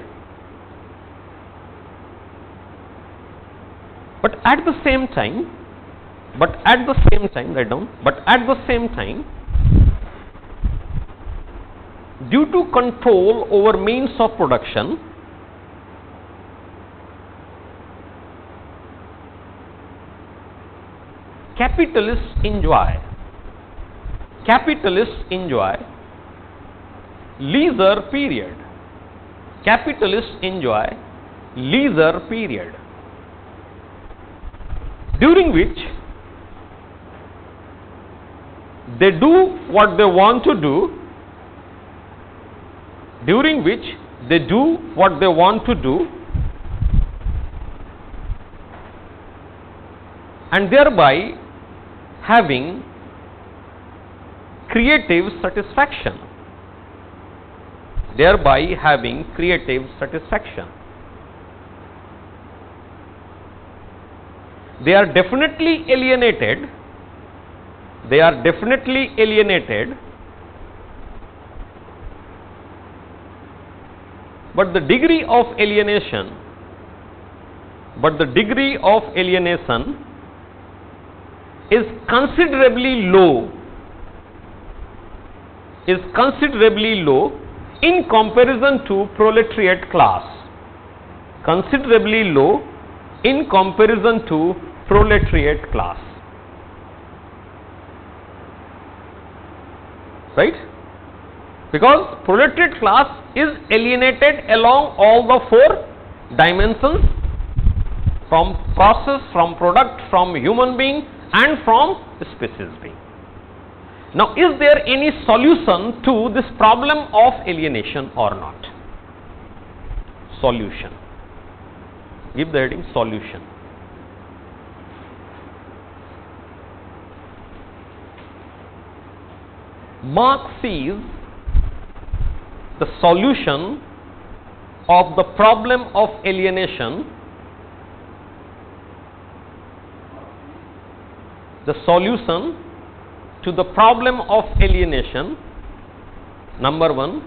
But at the same time, write down, but at the same time, due to control over means of production, capitalists enjoy leisure period. Capitalists enjoy leisure period, during which they do what they want to do, and thereby having creative satisfaction. They are definitely alienated. But the degree of alienation is considerably low in comparison to proletariat class. Right? Because proletariat class is alienated along all the four dimensions, from process, from product, from human being and from species being. Now, is there any solution to this problem of alienation or not? Solution. Give the heading solution. Marx sees the solution of the problem of alienation, number one,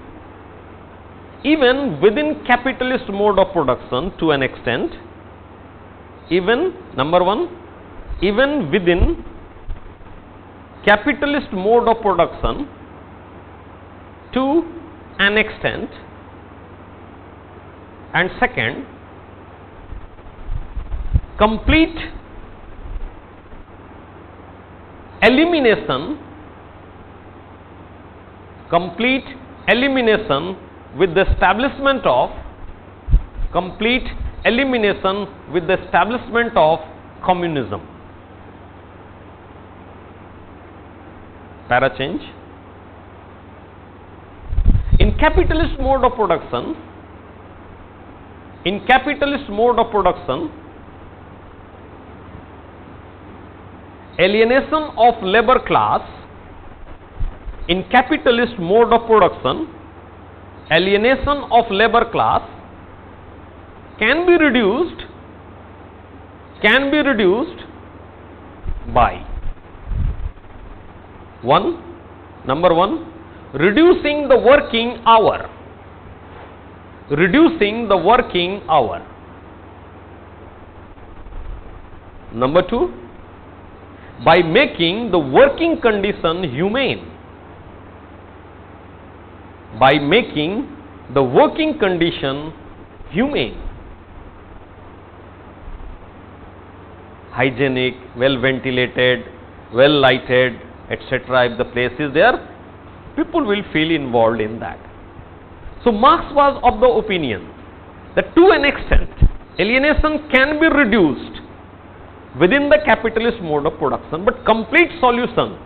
even within capitalist mode of production to an extent, even within capitalist mode of production to an extent, and second, complete elimination with the establishment of communism. Para change. capitalist mode of production, alienation of labor class, in capitalist mode of production, alienation of labor class can be reduced by number one, reducing the working hour. Number two, by making the working condition humane. Hygienic, well ventilated, well lighted, etc. If the place is there, people will feel involved in that. So Marx was of the opinion that to an extent alienation can be reduced within the capitalist mode of production, but complete solution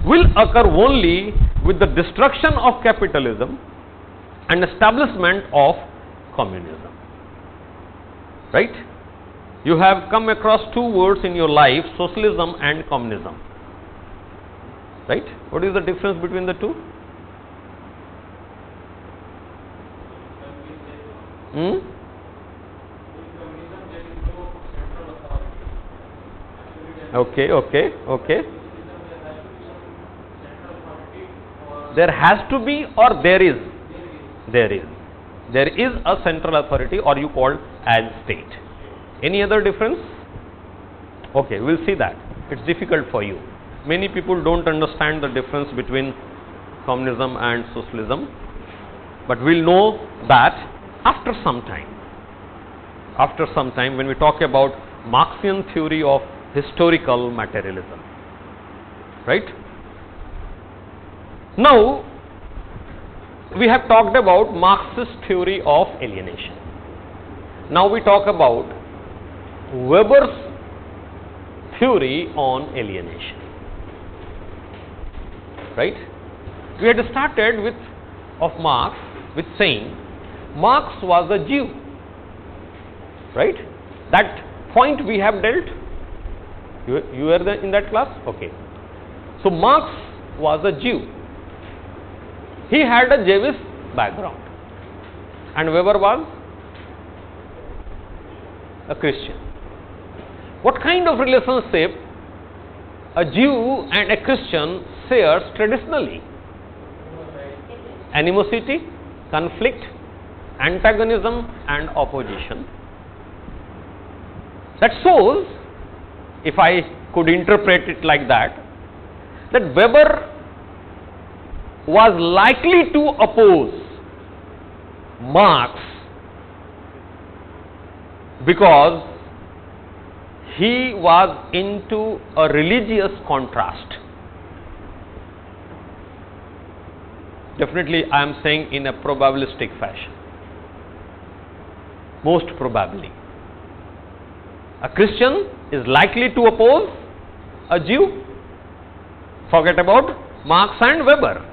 will occur only with the destruction of capitalism and establishment of communism. Right? You have come across two words in your life, socialism and communism. Right? What is the difference between the two? Okay. There has to be or there is? There is a central authority, or you call as state. Any other difference? Okay, we'll see that. It's difficult for you. Many people don't understand the difference between communism and socialism, but we'll know that after some time. When we talk about Marxian theory of historical materialism. Right? Now, we have talked about Marxist theory of alienation. Now we talk about Weber's theory on alienation. Right? We had started of Marx with saying Marx was a Jew. Right? That point we have dealt. You were in that class? Okay. So Marx was a Jew. He had a Jewish background. And Weber was a Christian. What kind of relationship a Jew and a Christian shares traditionally? Animosity, conflict, antagonism and opposition. That shows, if I could interpret it like that Weber was likely to oppose Marx because he was into a religious contrast. Definitely I am saying in a probabilistic fashion. Most probably. A Christian is likely to oppose a Jew. Forget about Marx and Weber.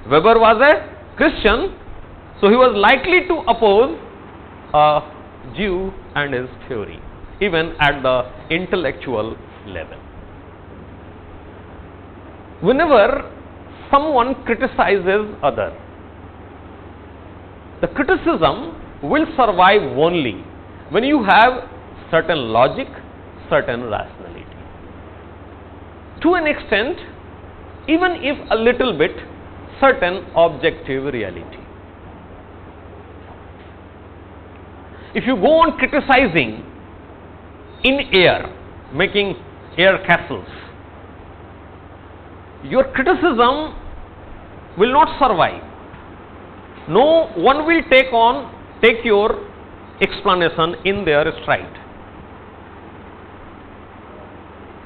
Weber was a Christian, so he was likely to oppose a Jew and his theory, even at the intellectual level. Whenever someone criticizes other, the criticism will survive only when you have certain logic, certain rationality. To an extent, even if a little bit, certain objective reality. If you go on criticizing in air, making air castles, your criticism will not survive. No one will take your explanation in their stride.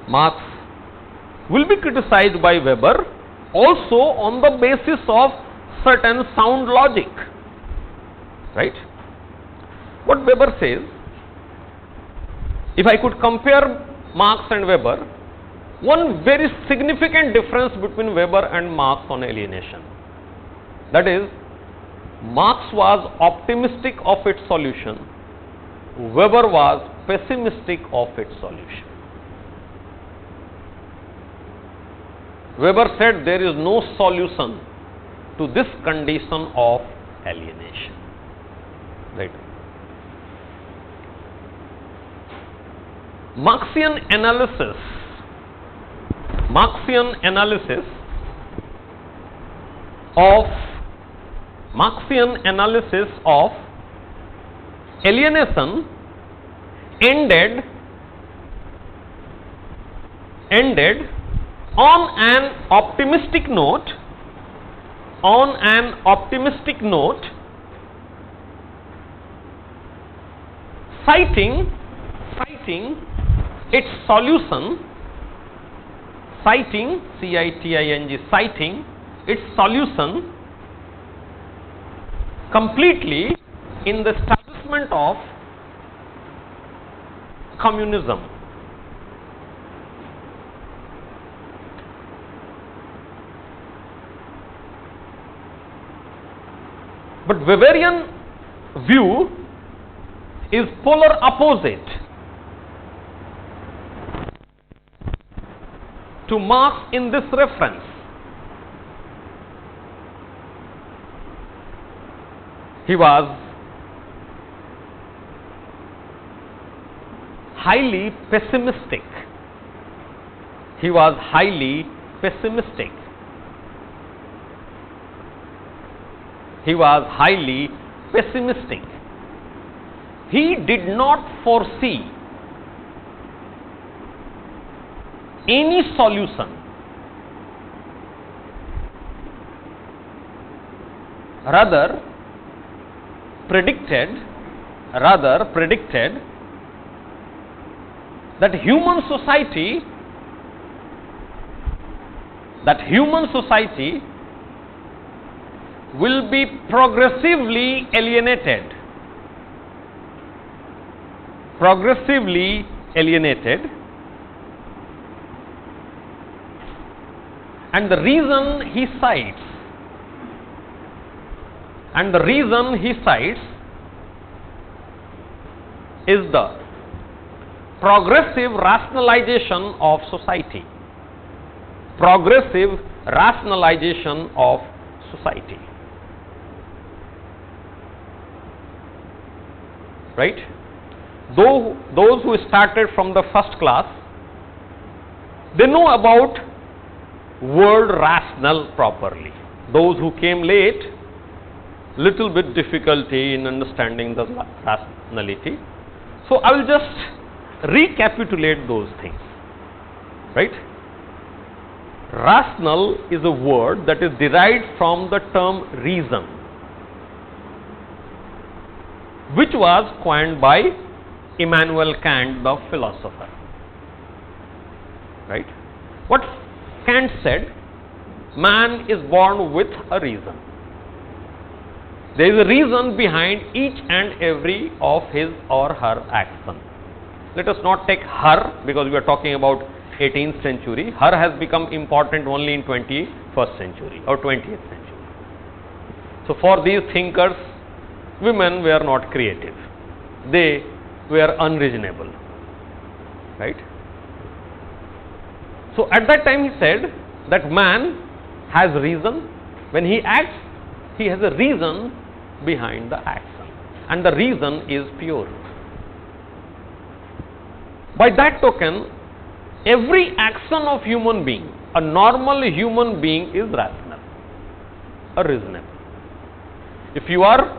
Marx will be criticized by Weber also on the basis of certain sound logic. Right? What Weber says, if I could compare Marx and Weber, one very significant difference between Weber and Marx on alienation. That is, Marx was optimistic of its solution, Weber was pessimistic of its solution. Weber said there is no solution to this condition of alienation. Right. Marxian analysis of alienation ended on an optimistic note, citing its solution, citing its solution completely in the establishment of communism. But Weberian view is polar opposite to Marx in this reference. He was highly pessimistic. He was highly pessimistic. He was highly pessimistic. He did not foresee any solution. Rather predicted that human society will be progressively alienated. And the reason he cites is the progressive rationalization of society. Right? Those who started from the first class, they know about word rational properly. Those who came late, little bit difficulty in understanding the rationality. So I will just recapitulate those things. Right? Rational is a word that is derived from the term reason, which was coined by Immanuel Kant, the philosopher. Right? What Kant said, man is born with a reason. There is a reason behind each and every of his or her action. Let us not take her, because we are talking about 18th century. Her has become important only in 21st century or 20th century. So for these thinkers, women were not creative. They were unreasonable. Right? So at that time he said that man has reason. When he acts, he has a reason behind the action, and the reason is pure. By that token, every action of human being, a normal human being, is rational or reasonable. If you are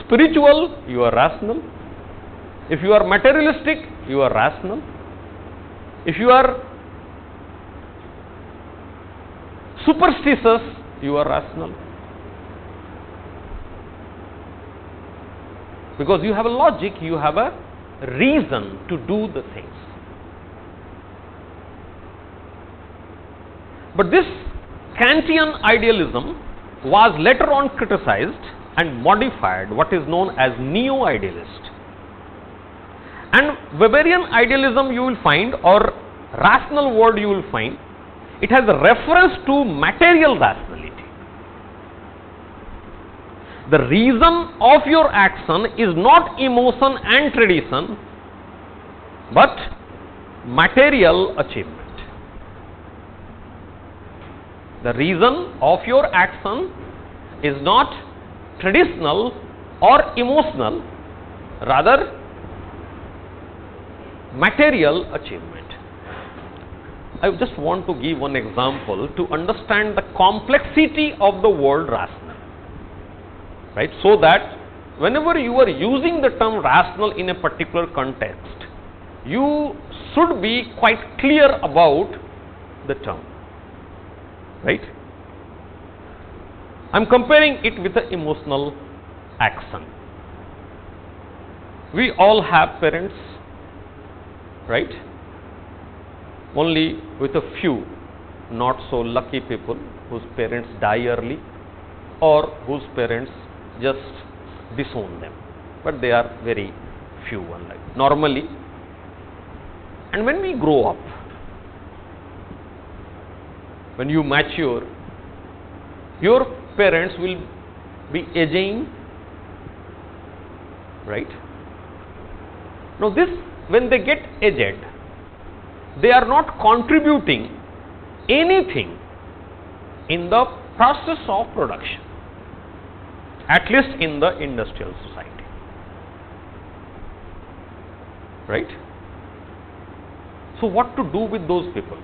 spiritual, you are rational. If you are materialistic, you are rational. If you are superstitious, you are rational. Because you have a logic, you have a reason to do the things. But this Kantian idealism was later on criticized and modified, what is known as neo-idealist. And Weberian idealism, you will find, or rational word you will find, it has a reference to material rationality. The reason of your action is not emotion and tradition, but material achievement. The reason of your action is not traditional or emotional, rather material achievement. I just want to give one example to understand the complexity of the word rational, right? So that whenever you are using the term rational in a particular context, you should be quite clear about the term, right? I am comparing it with the emotional action. We all have parents, right? Only with a few not so lucky people whose parents die early or whose parents just disown them, but they are very few unlike normally. And when we grow up, when you mature, your parents will be aging, right? Now this, when they get aged, they are not contributing anything in the process of production, at least in the industrial society, right? So what to do with those people?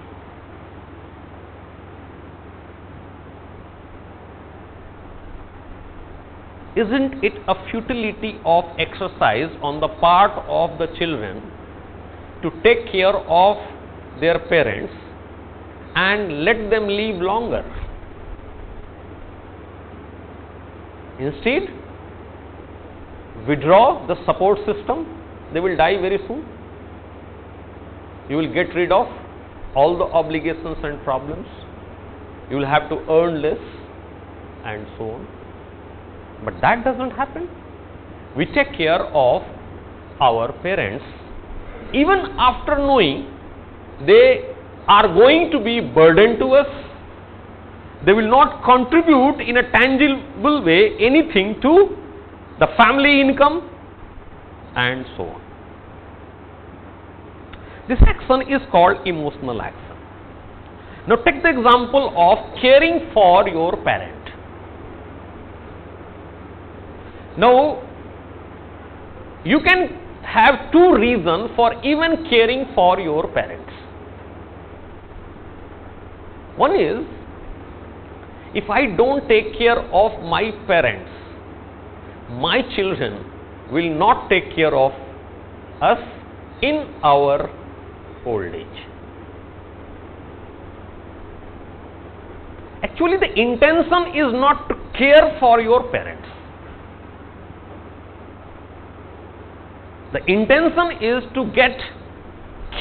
Isn't it a futility of exercise on the part of the children to take care of their parents and let them live longer? Instead, withdraw the support system, they will die very soon. You will get rid of all the obligations and problems. You will have to earn less and so on. But that doesn't happen. We take care of our parents even after knowing they are going to be burden to us. They will not contribute in a tangible way anything to the family income and so on. This action is called emotional action. Now take the example of caring for your parent. Now you can have two reasons for even caring for your parents. One is, if I don't take care of my parents, my children will not take care of us in our old age. Actually, the intention is not to care for your parents. The intention is to get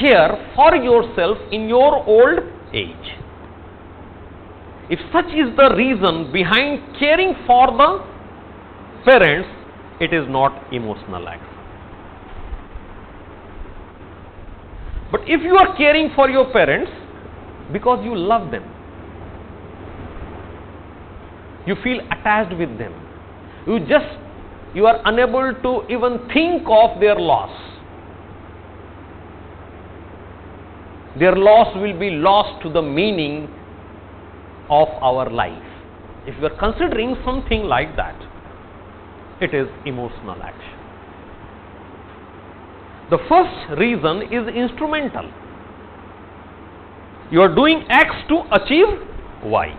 care for yourself in your old age. If such is the reason behind caring for the parents, it is not emotional action. But if you are caring for your parents because you love them, you feel attached with them, you are unable to even think of their loss. Their loss will be lost to the meaning of our life. If you are considering something like that, it is emotional action. The first reason is instrumental. You are doing X to achieve Y.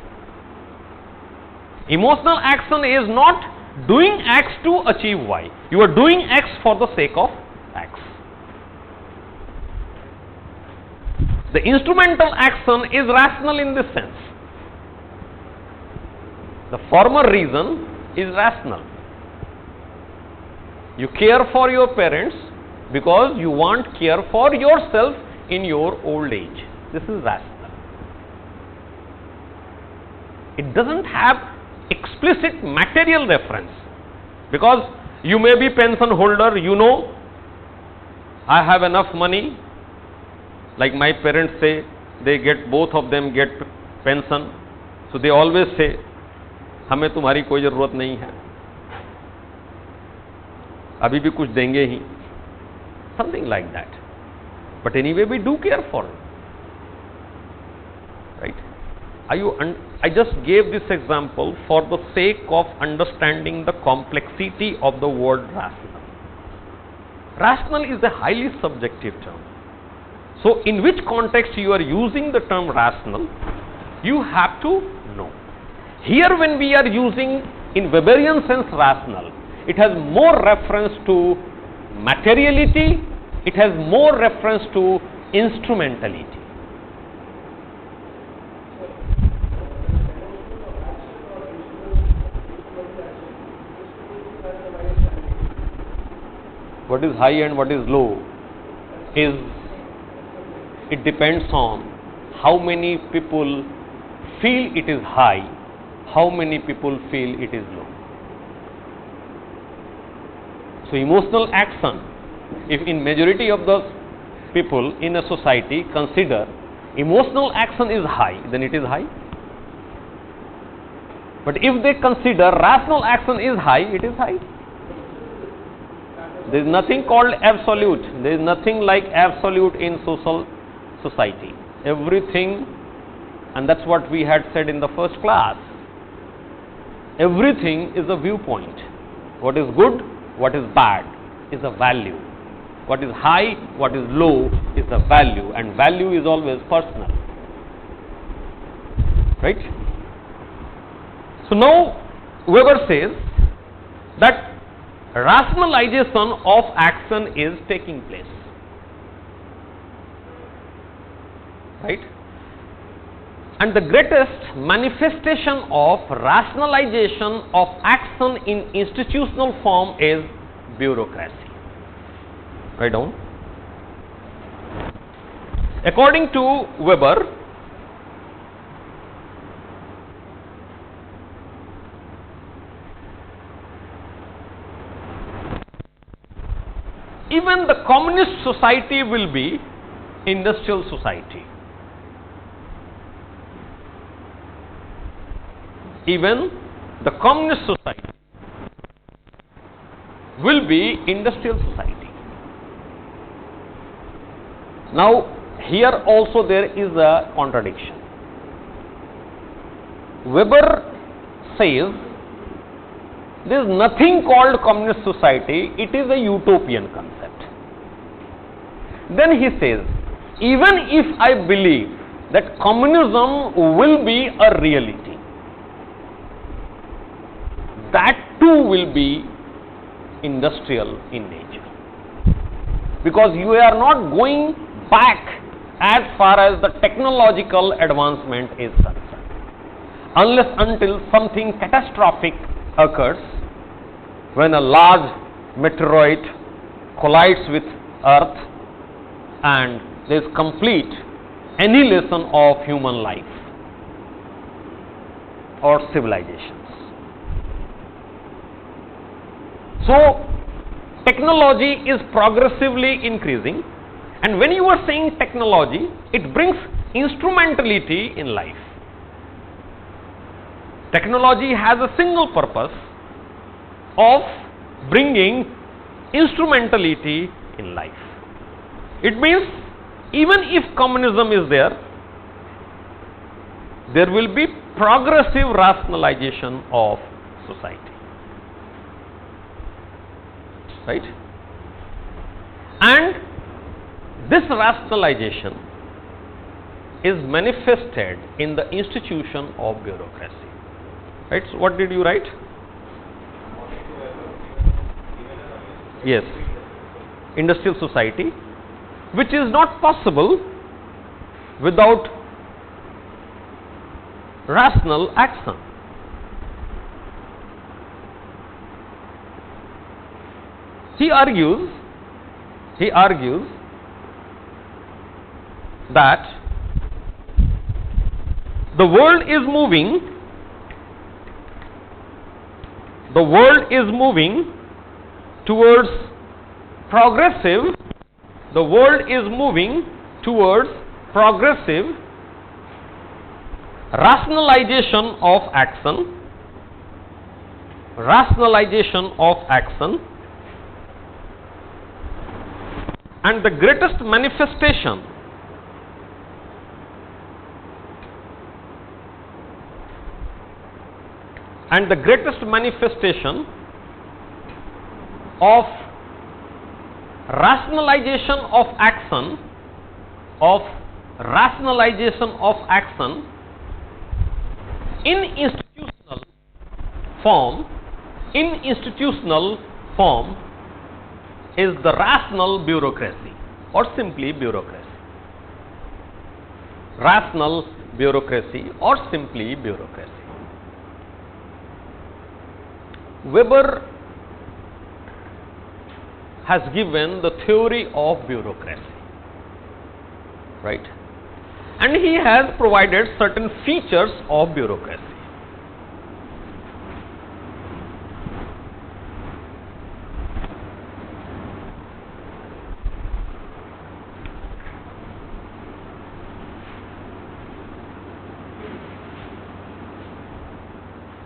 Emotional action is not doing X to achieve Y. You are doing X for the sake of X. The instrumental action is rational in this sense. The former reason is rational. You care for your parents because you want care for yourself in your old age. This is rational. It doesn't have explicit material reference, because you may be pension holder, you know, I have enough money, Like my parents say, they get, both of them get pension. So they always say, हमें तुम्हारी कोई ज़रूरत नहीं है, अभी भी कुछ देंगे ही. Something like that. But anyway, we do care for them. Right? I just gave this example for the sake of understanding the complexity of the word rational. Rational is a highly subjective term. So, in which context you are using the term rational, you have to know. Here, when we are using in Weberian sense rational, it has more reference to materiality, it has more reference to instrumentality. What is high and what is low is, it depends on how many people feel it is high, how many people feel it is low. So emotional action, if in majority of the people in a society consider emotional action is high, then it is high. But if they consider rational action is high, it is high. There is nothing called absolute. There is nothing like absolute in society. Everything, and that's what we had said in the first class, everything is a viewpoint. What is good, what is bad is a value. What is high, what is low is a value, and value is always personal. Right? So now Weber says that rationalization of action is taking place. Right? And the greatest manifestation of rationalization of action in institutional form is bureaucracy. Write down. According to Weber, even the communist society will be industrial society. Even the communist society will be industrial society. Now, here also there is a contradiction. Weber says there is nothing called communist society, it is a utopian concept. Then he says, even if I believe that communism will be a reality, that too will be industrial in nature. Because you are not going back as far as the technological advancement is concerned. Unless until something catastrophic occurs, when a large meteoroid collides with Earth and there is complete annihilation of human life or civilizations. So, technology is progressively increasing, and when you are saying technology, it brings instrumentality in life. Technology has a single purpose of bringing instrumentality in life. It means even if communism is there, there will be progressive rationalization of society. Right? And this rationalization is manifested in the institution of bureaucracy. Right? So what did you write? Yes. Industrial society, which is not possible without rational action. He argues that the world is moving towards progressive towards progressive rationalization of action, and the greatest manifestation of rationalization of action in institutional form is the rational bureaucracy, or simply bureaucracy. Rational bureaucracy, or simply bureaucracy. Weber has given the theory of bureaucracy, right? And he has provided certain features of bureaucracy.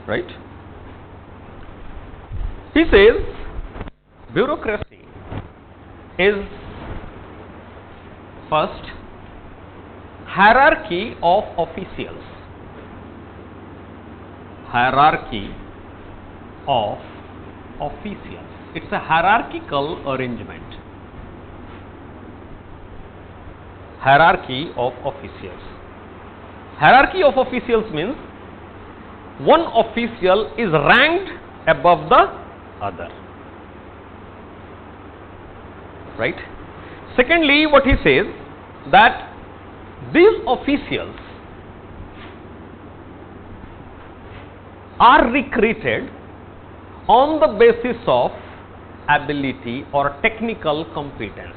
Right? He says bureaucracy is first hierarchy of officials. It's a hierarchical arrangement. Hierarchy of officials means one official is ranked above the other. Right? Secondly, what he says, that these officials are recruited on the basis of ability or technical competence.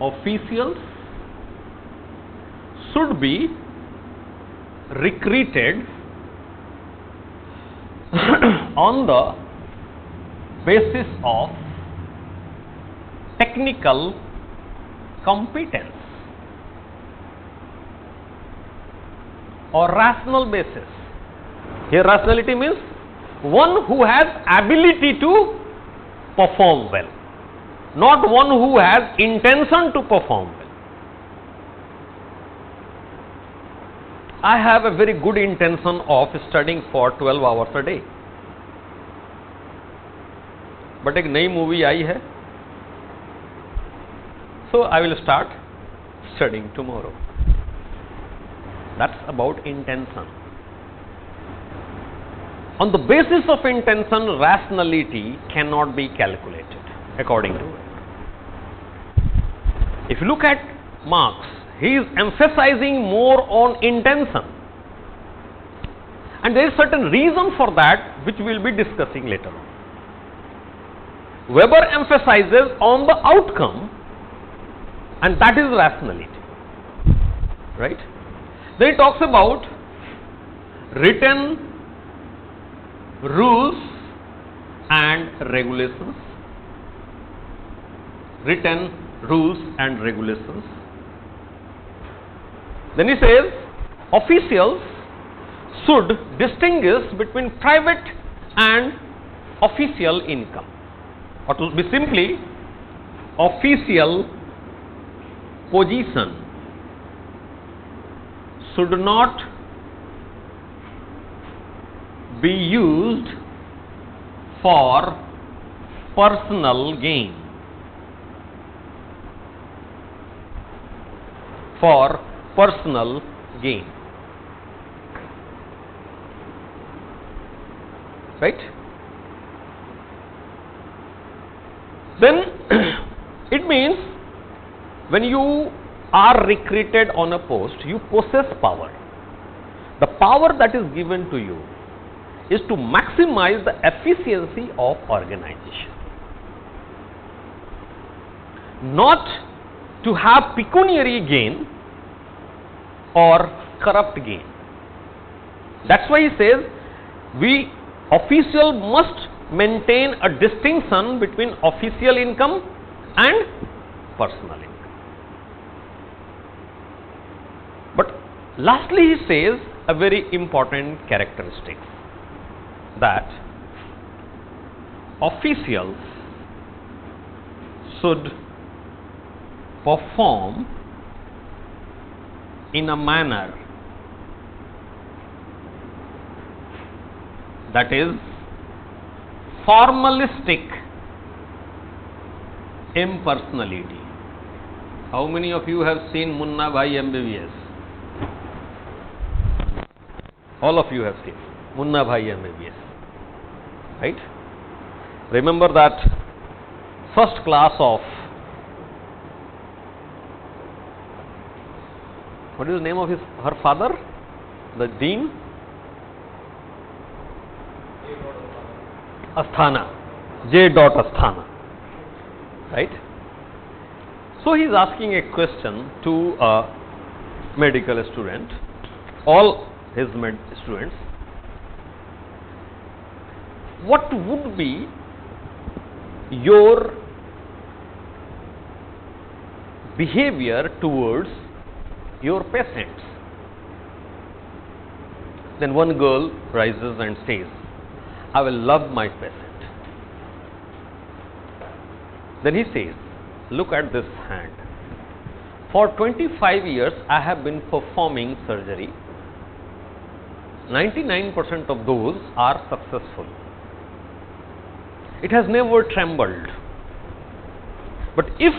Officials should be recruited on the basis of technical competence or rational basis. Here rationality means one who has ability to perform well, not one who has intention to perform well. I have a very good intention of studying for 12 hours a day, but एक नई movie आई है, so I will start studying tomorrow. That's about intention. On the basis of intention, rationality cannot be calculated according to it. If you look at Marx, he is emphasizing more on intention, and there is certain reason for that which we will be discussing later on. Weber emphasizes on the outcome, and that is rationality, right? Then he talks about written rules and regulations. Then he says officials should distinguish between private and official income, or to be simply, official position should not be used for personal gain. Right? Then it means when you are recruited on a post, you possess power. The power that is given to you is to maximize the efficiency of organization, not to have pecuniary gain or corrupt gain. That's why he says official must maintain a distinction between official income and personal income. Lastly, he says a very important characteristic, that officials should perform in a manner that is formalistic impersonality. How many of you have seen Munna Bhai MBBS? All of you have seen Munna Bhai MBBS, right? Remember that first class of, what is the name of her father? The dean? Asthana. J. Asthana. Right? So he is asking a question to a medical student, all his students. What would be your behavior towards your patients? Then one girl rises and says, I will love my patient. Then he says, look at this hand. For 25 years I have been performing surgery. 99% of those are successful. It has never trembled. But if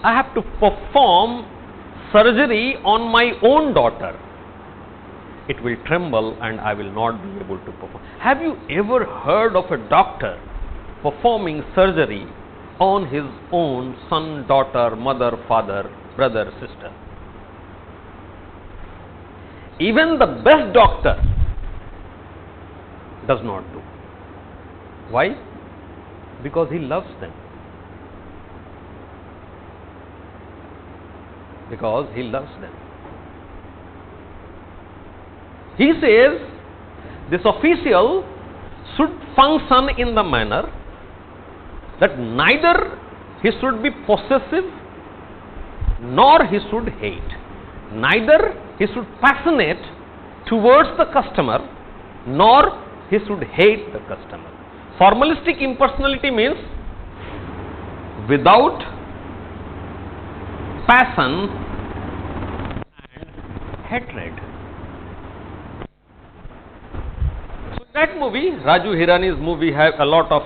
I have to perform surgery on my own daughter, it will tremble and I will not be able to perform. Have you ever heard of a doctor performing surgery on his own son, daughter, mother, father, brother, sister? Even the best doctor does not do. Why? Because he loves them. Because he loves them. He says this official should function in the manner that neither he should be possessive nor he should hate. Neither he should passionate towards the customer nor he should hate the customer. Formalistic impersonality means without passion and hatred. So in that movie, Raju Hirani's movie, have a lot of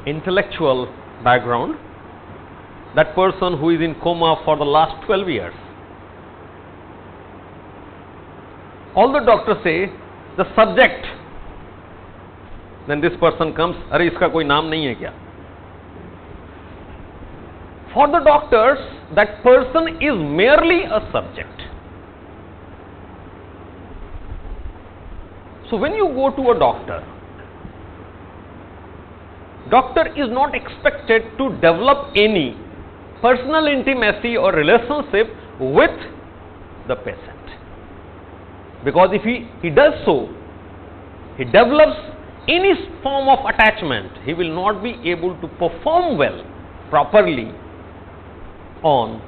intellectual background. That person who is in coma for the last 12 years. All the doctors say the subject. Then this person comes, अरे इसका कोई नाम नहीं है क्या? For the doctors, that person is merely a subject. So when you go to a doctor, doctor is not expected to develop any personal intimacy or relationship with the patient. Because if he does so, he develops any form of attachment, he will not be able to perform well, properly on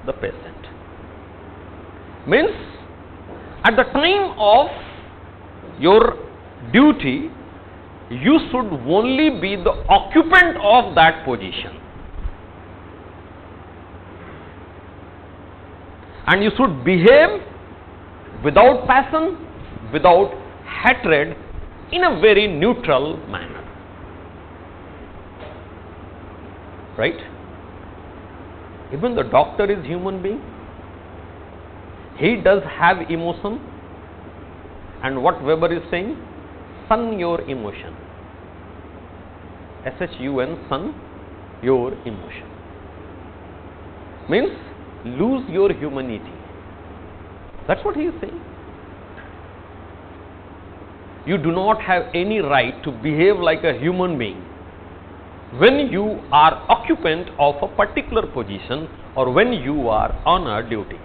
the patient. Means, at the time of your duty, you should only be the occupant of that position. And you should behave without passion, without hatred, in a very neutral manner. Right? Even the doctor is human being. He does have emotion. And what Weber is saying? Shun your emotion. S-H-U-N, shun your emotion. Means lose your humanity. That's what he is saying. You do not have any right to behave like a human being when you are occupant of a particular position or when you are on a duty.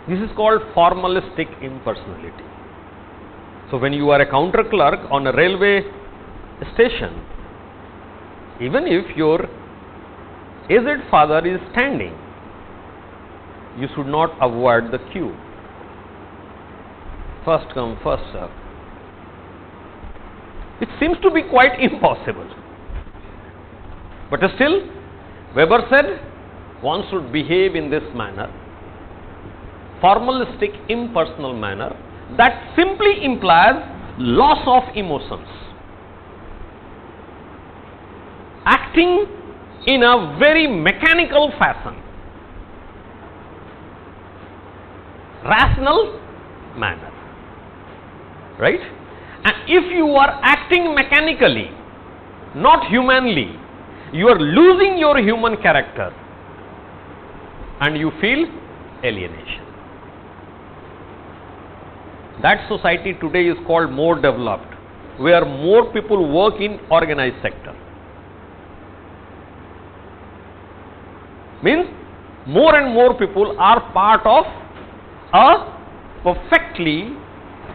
This is called formalistic impersonality. So when you are a counter clerk on a railway station, even if your aged father is standing, you should not avoid the queue. First come, first serve. It seems to be quite impossible. But still, Weber said, one should behave in this manner, formalistic, impersonal manner, that simply implies loss of emotions. Acting in a very mechanical fashion, rational manner, right? And if you are acting mechanically, not humanly, you are losing your human character and you feel alienation. That society today is called more developed, where more people work in organized sector. Means more and more people are part of a perfectly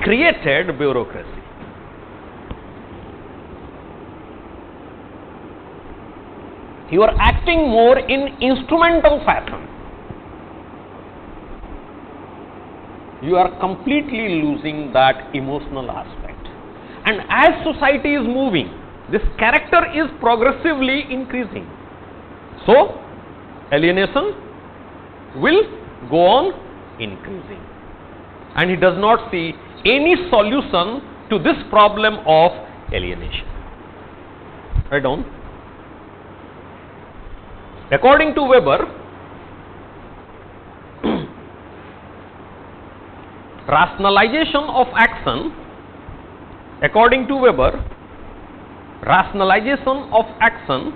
created bureaucracy. You are acting more in instrumental fashion. You are completely losing that emotional aspect. And as society is moving, this character is progressively increasing. So, alienation will go on increasing. And he does not see any solution to this problem of alienation. Write down. According to Weber, rationalization of action, according to Weber, rationalization of action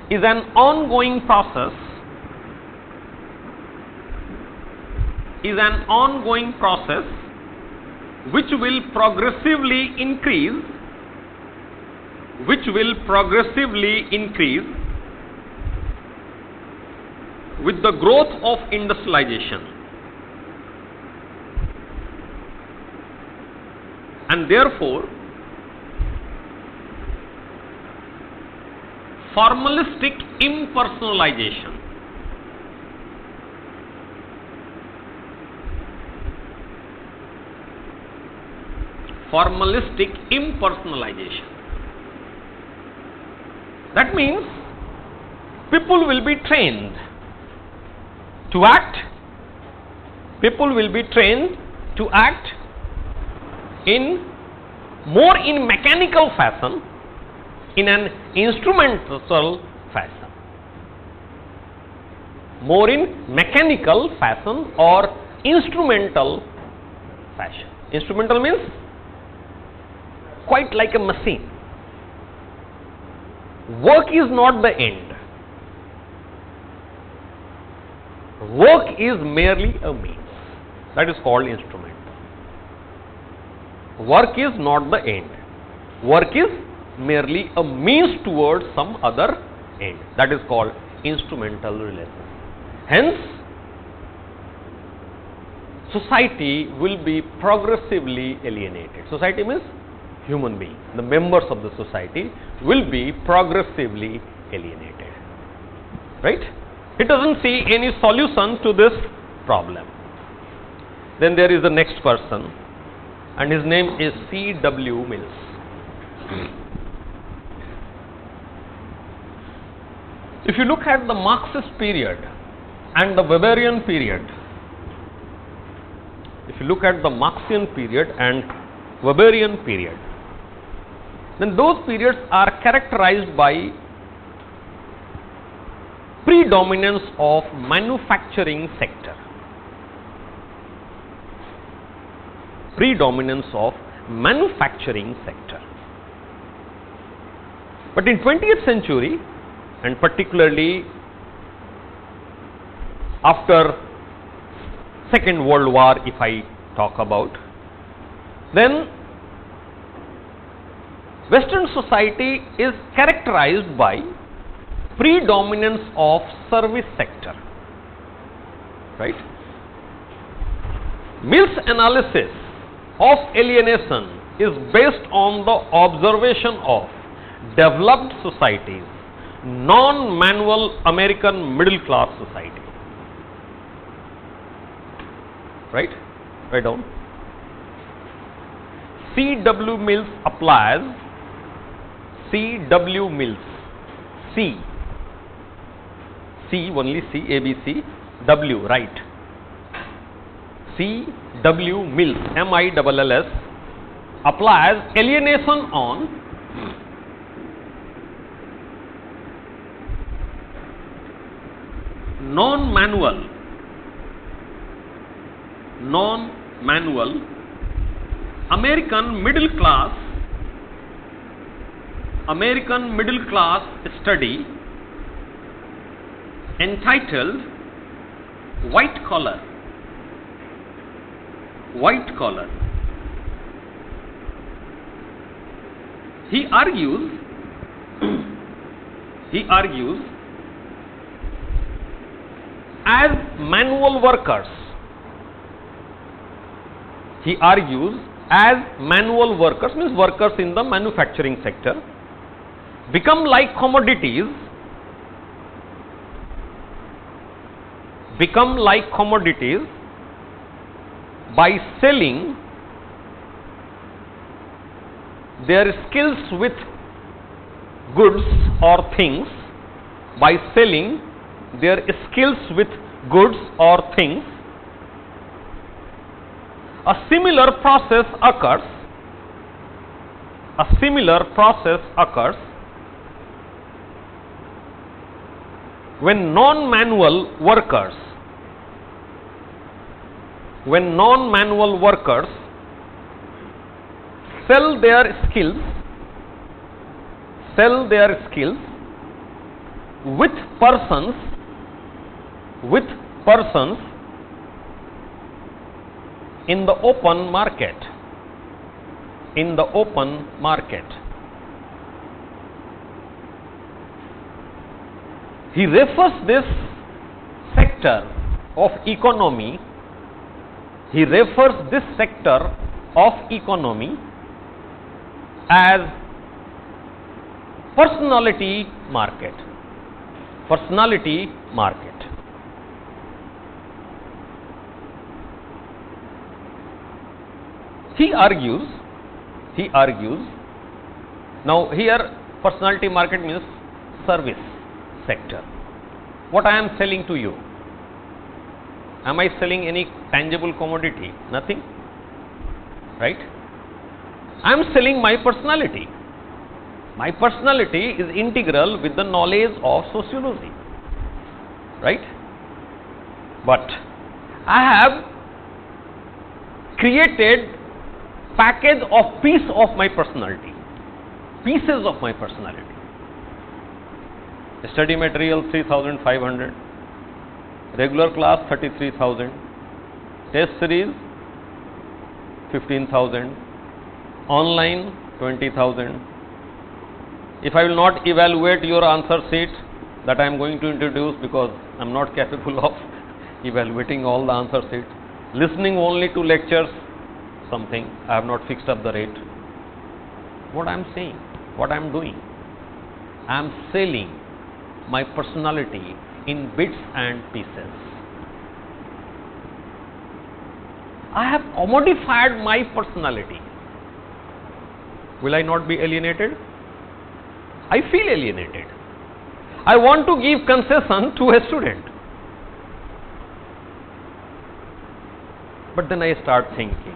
is an ongoing process, which will progressively increase with the growth of industrialization, and therefore formalistic impersonalization That means people will be trained to act in more in mechanical fashion, in an instrumental fashion, more in mechanical fashion or instrumental fashion. Instrumental means quite like a machine. Work is not the end. Work is merely a means. That is called instrumental. Work is not the end. Work is merely a means towards some other end. That is called instrumental relation. Hence, society will be progressively alienated. Society means human beings. The members of the society will be progressively alienated. Right? It doesn't see any solution to this problem. Then there is the next person, and his name is C.W. Mills. If you look at the Marxist period and the Weberian period, then those periods are characterized by predominance of manufacturing sector. But in 20th century, and particularly after Second World War, if I talk about, then Western society is characterized by predominance of service sector. Right? Mill's analysis of alienation is based on the observation of developed societies, non-manual American middle class society. Right? Write down. C.W. Mills applies. C.W. Mills. C. C, only C, A, B, C, W, right. C.W. Mills, M-I-L-L-S, applies alienation on non-manual American middle class study entitled White Collar. He argues as manual workers means workers in the manufacturing sector become like commodities by selling their skills with goods or things. A similar process occurs when non-manual workers sell their skills with persons in the open market. He refers this sector of economy as personality market. He argues, now here personality market means service sector. What I am selling to you? Am I selling any tangible commodity? Nothing, right? I am selling my personality. My personality is integral with the knowledge of sociology, right? But I have created package of pieces of my personality. Study material 3,500, regular class 33,000, test series 15,000, online 20,000. If I will not evaluate your answer sheet that I am going to introduce, because I am not capable of evaluating all the answer sheet, listening only to lectures, something, I have not fixed up the rate. What I am saying, what I am doing, I am selling my personality in bits and pieces. I have commodified my personality. Will I not be alienated? I feel alienated. I want to give concession to a student. But then I start thinking,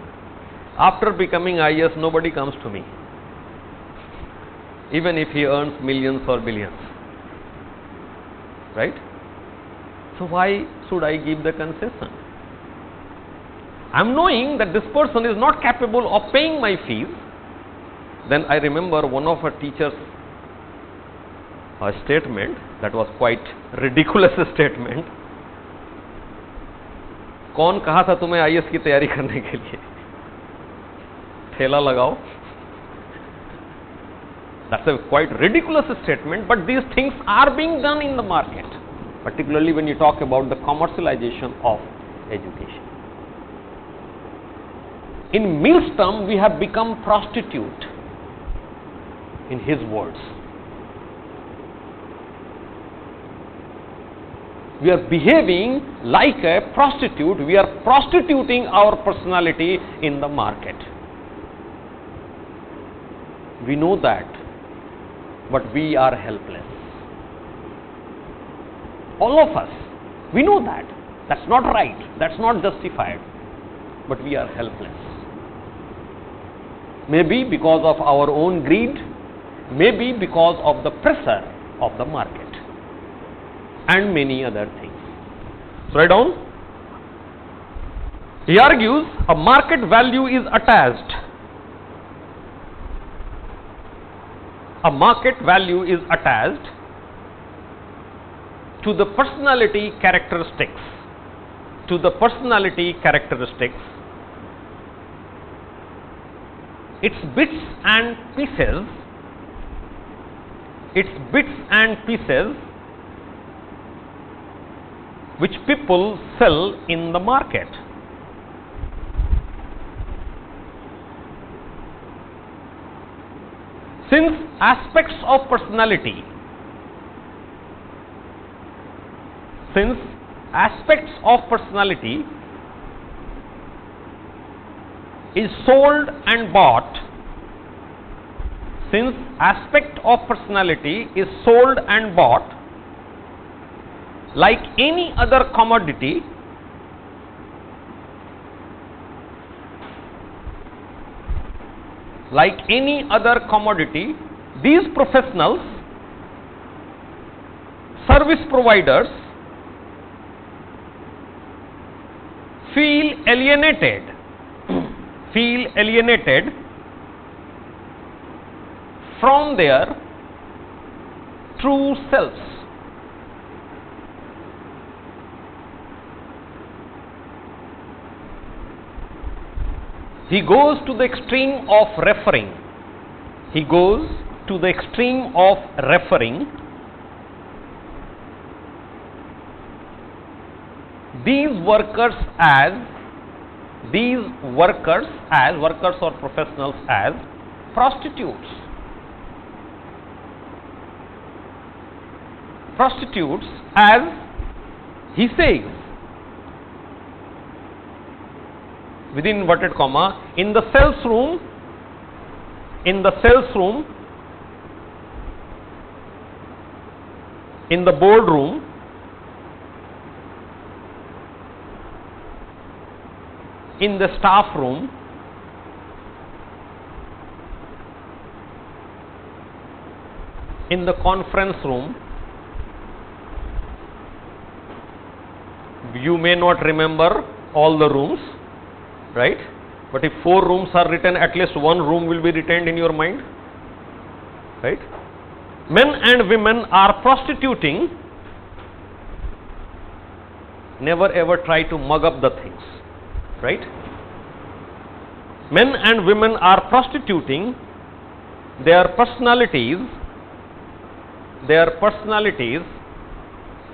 after becoming IS, nobody comes to me, even if he earns millions or billions, right? So why should I give the concession? I am knowing that this person is not capable of paying my fees. Then I remember one of our teachers' statement that was quite ridiculous statement. कौन कहा था तुम्हें IAS की तैयारी करने के लिए? ठेला लगाओ. That's a quite ridiculous statement, but these things are being done in the market, particularly when you talk about the commercialization of education. In Mill's term, we have become prostitute. in his words. We are behaving like a prostitute. We are prostituting our personality in the market. We know that, but we are helpless. All of us, we know that. That's not right. That's not justified. But we are helpless. Maybe because of our own greed, maybe because of the pressure of the market, and many other things. So write down. He argues a market value is attached. A market value is attached to the personality characteristics. To the personality characteristics. Its bits and pieces. Its bits and pieces which people sell in the market. Since aspects of personality is sold and bought, since aspect of personality is sold and bought like any other commodity, these professionals, service providers, feel alienated from their true selves. He goes to the extreme of referring. These workers or professionals as prostitutes. Prostitutes, as he says, within inverted comma, in the sales room, in the boardroom, in the staff room, in the conference room. You may not remember all the rooms, right? But if 4 rooms are written, at least 1 room will be retained in your mind, right? Men and women are prostituting. Never ever try to mug up the things, right? Men and women are prostituting their personalities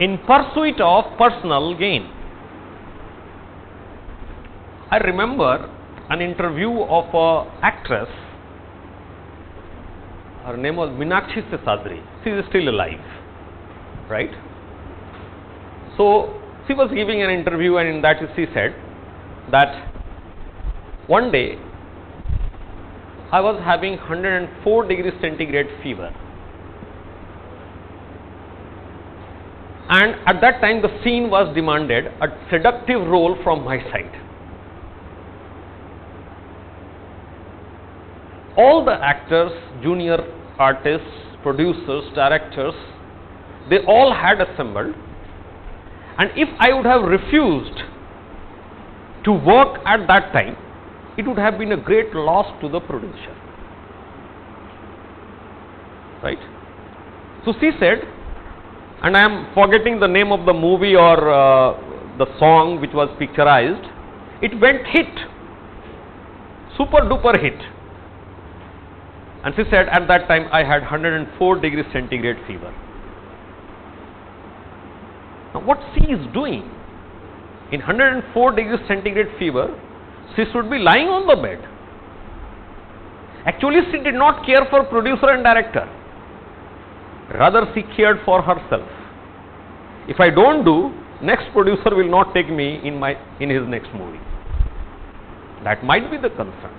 in pursuit of personal gain. I remember an interview of an actress. Her name was Meenakshi Seshadri. She is still alive, right? So she was giving an interview, and in that she said that one day I was having 104 degrees centigrade fever, and at that time the scene was demanded a seductive role from my side. All the actors, junior artists, producers, directors, they all had assembled, and if I would have refused to work at that time, it would have been a great loss to the producer, right? So she said, and I am forgetting the name of the movie or the song which was picturized, it went hit, super duper hit. And she said, at that time I had 104 degrees centigrade fever. Now what she is doing, in 104 degrees centigrade fever, she should be lying on the bed. Actually, she did not care for producer and director. Rather, she cared for herself. If I don't do, next producer will not take me in his next movie. That might be the concern.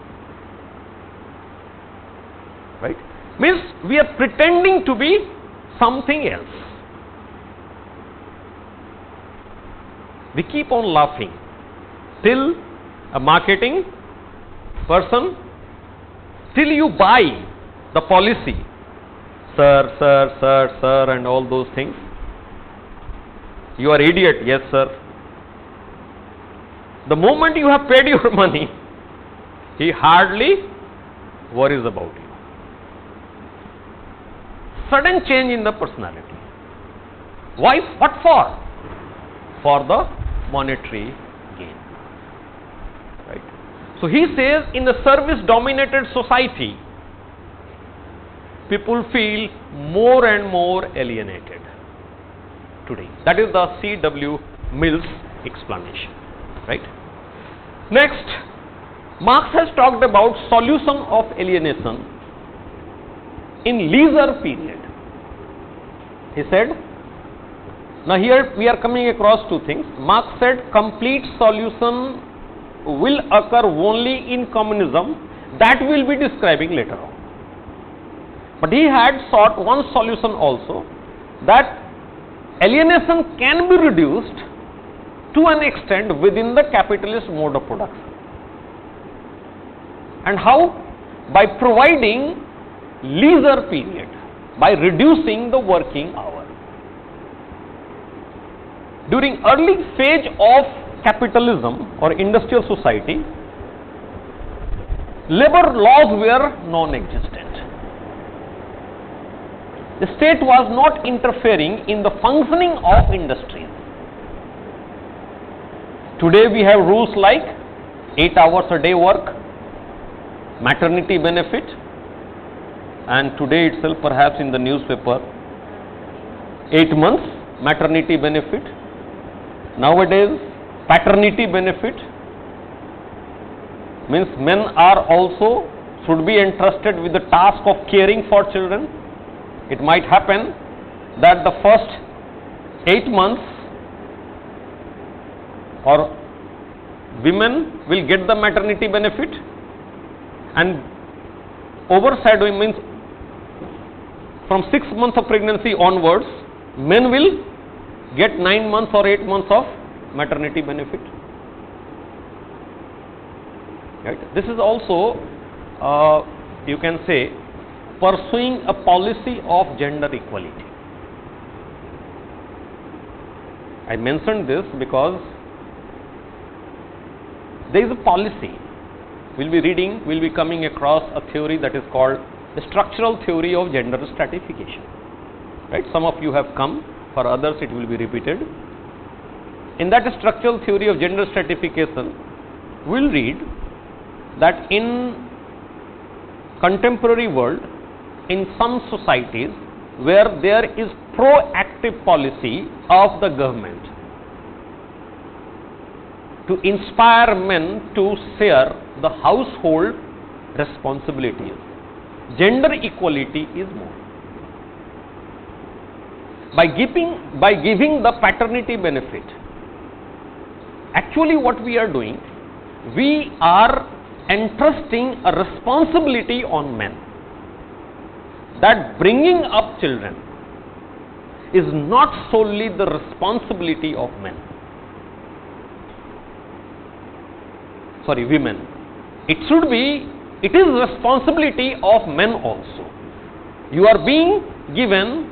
Right? Means we are pretending to be something else. We keep on laughing till a marketing person, till you buy the policy, sir, sir, sir, sir, and all those things. You are idiot, yes, sir. The moment you have paid your money, he hardly worries about you. Sudden change in the personality. Why? What for? For the monetary gain. Right? So he says, in the service-dominated society, people feel more and more alienated today. That is the C.W. Mill's explanation. Right? Next, Marx has talked about solution of alienation in leisure period. He said, now here we are coming across two things. Marx said complete solution will occur only in communism. That we will be describing later on. But he had sought one solution also, that alienation can be reduced to an extent within the capitalist mode of production. And how? By providing leisure period, by reducing the working hour. During early phase of capitalism or industrial society, labor laws were non-existent. The state was not interfering in the functioning of industries. Today we have rules like 8 hours a day work, maternity benefit, and today itself perhaps in the newspaper, 8 months maternity benefit. Nowadays, paternity benefit means men are also should be entrusted with the task of caring for children. It might happen that the first 8 months or women will get the maternity benefit, and overshadowing means from 6 months of pregnancy onwards, men will get 9 months or 8 months of maternity benefit. Right? This is also, you can say, pursuing a policy of gender equality. I mentioned this because there is a policy. We will be coming across a theory that is called the structural theory of gender stratification. Right? Some of you have come. For others it will be repeated. In that structural theory of gender stratification, we will read that in contemporary world, in some societies where there is proactive policy of the government to inspire men to share the household responsibilities, gender equality is more. By giving the paternity benefit, actually what we are doing, we are entrusting a responsibility on men, that bringing up children is not solely the responsibility of men. Sorry, women. It is responsibility of men also. You are being given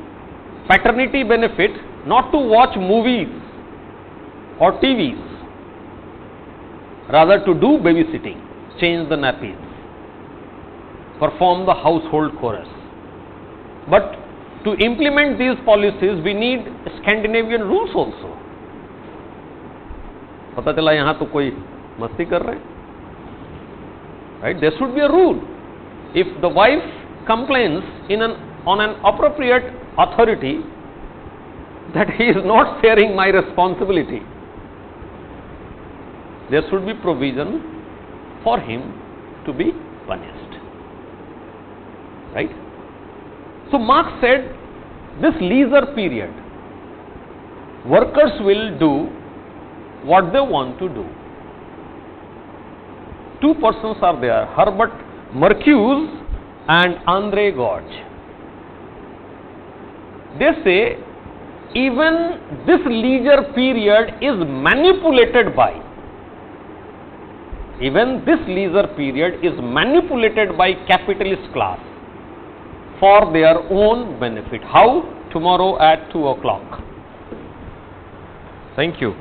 paternity benefit not to watch movies or TVs, rather to do babysitting, change the nappies, perform the household chores. But to implement these policies, we need Scandinavian rules also. पता चला यहाँ तो कोई मस्ती कर रहे हैं. Right? There should be a rule. If the wife complains on an appropriate authority that he is not sharing my responsibility, there should be provision for him to be punished. right? So Marx said this leisure period, workers will do what they want to do. Two persons are there, Herbert Marcuse and Andre Gauge. They say even this leisure period is manipulated by, even this leisure period is manipulated by capitalist class for their own benefit. How? Tomorrow at 2 o'clock. Thank you.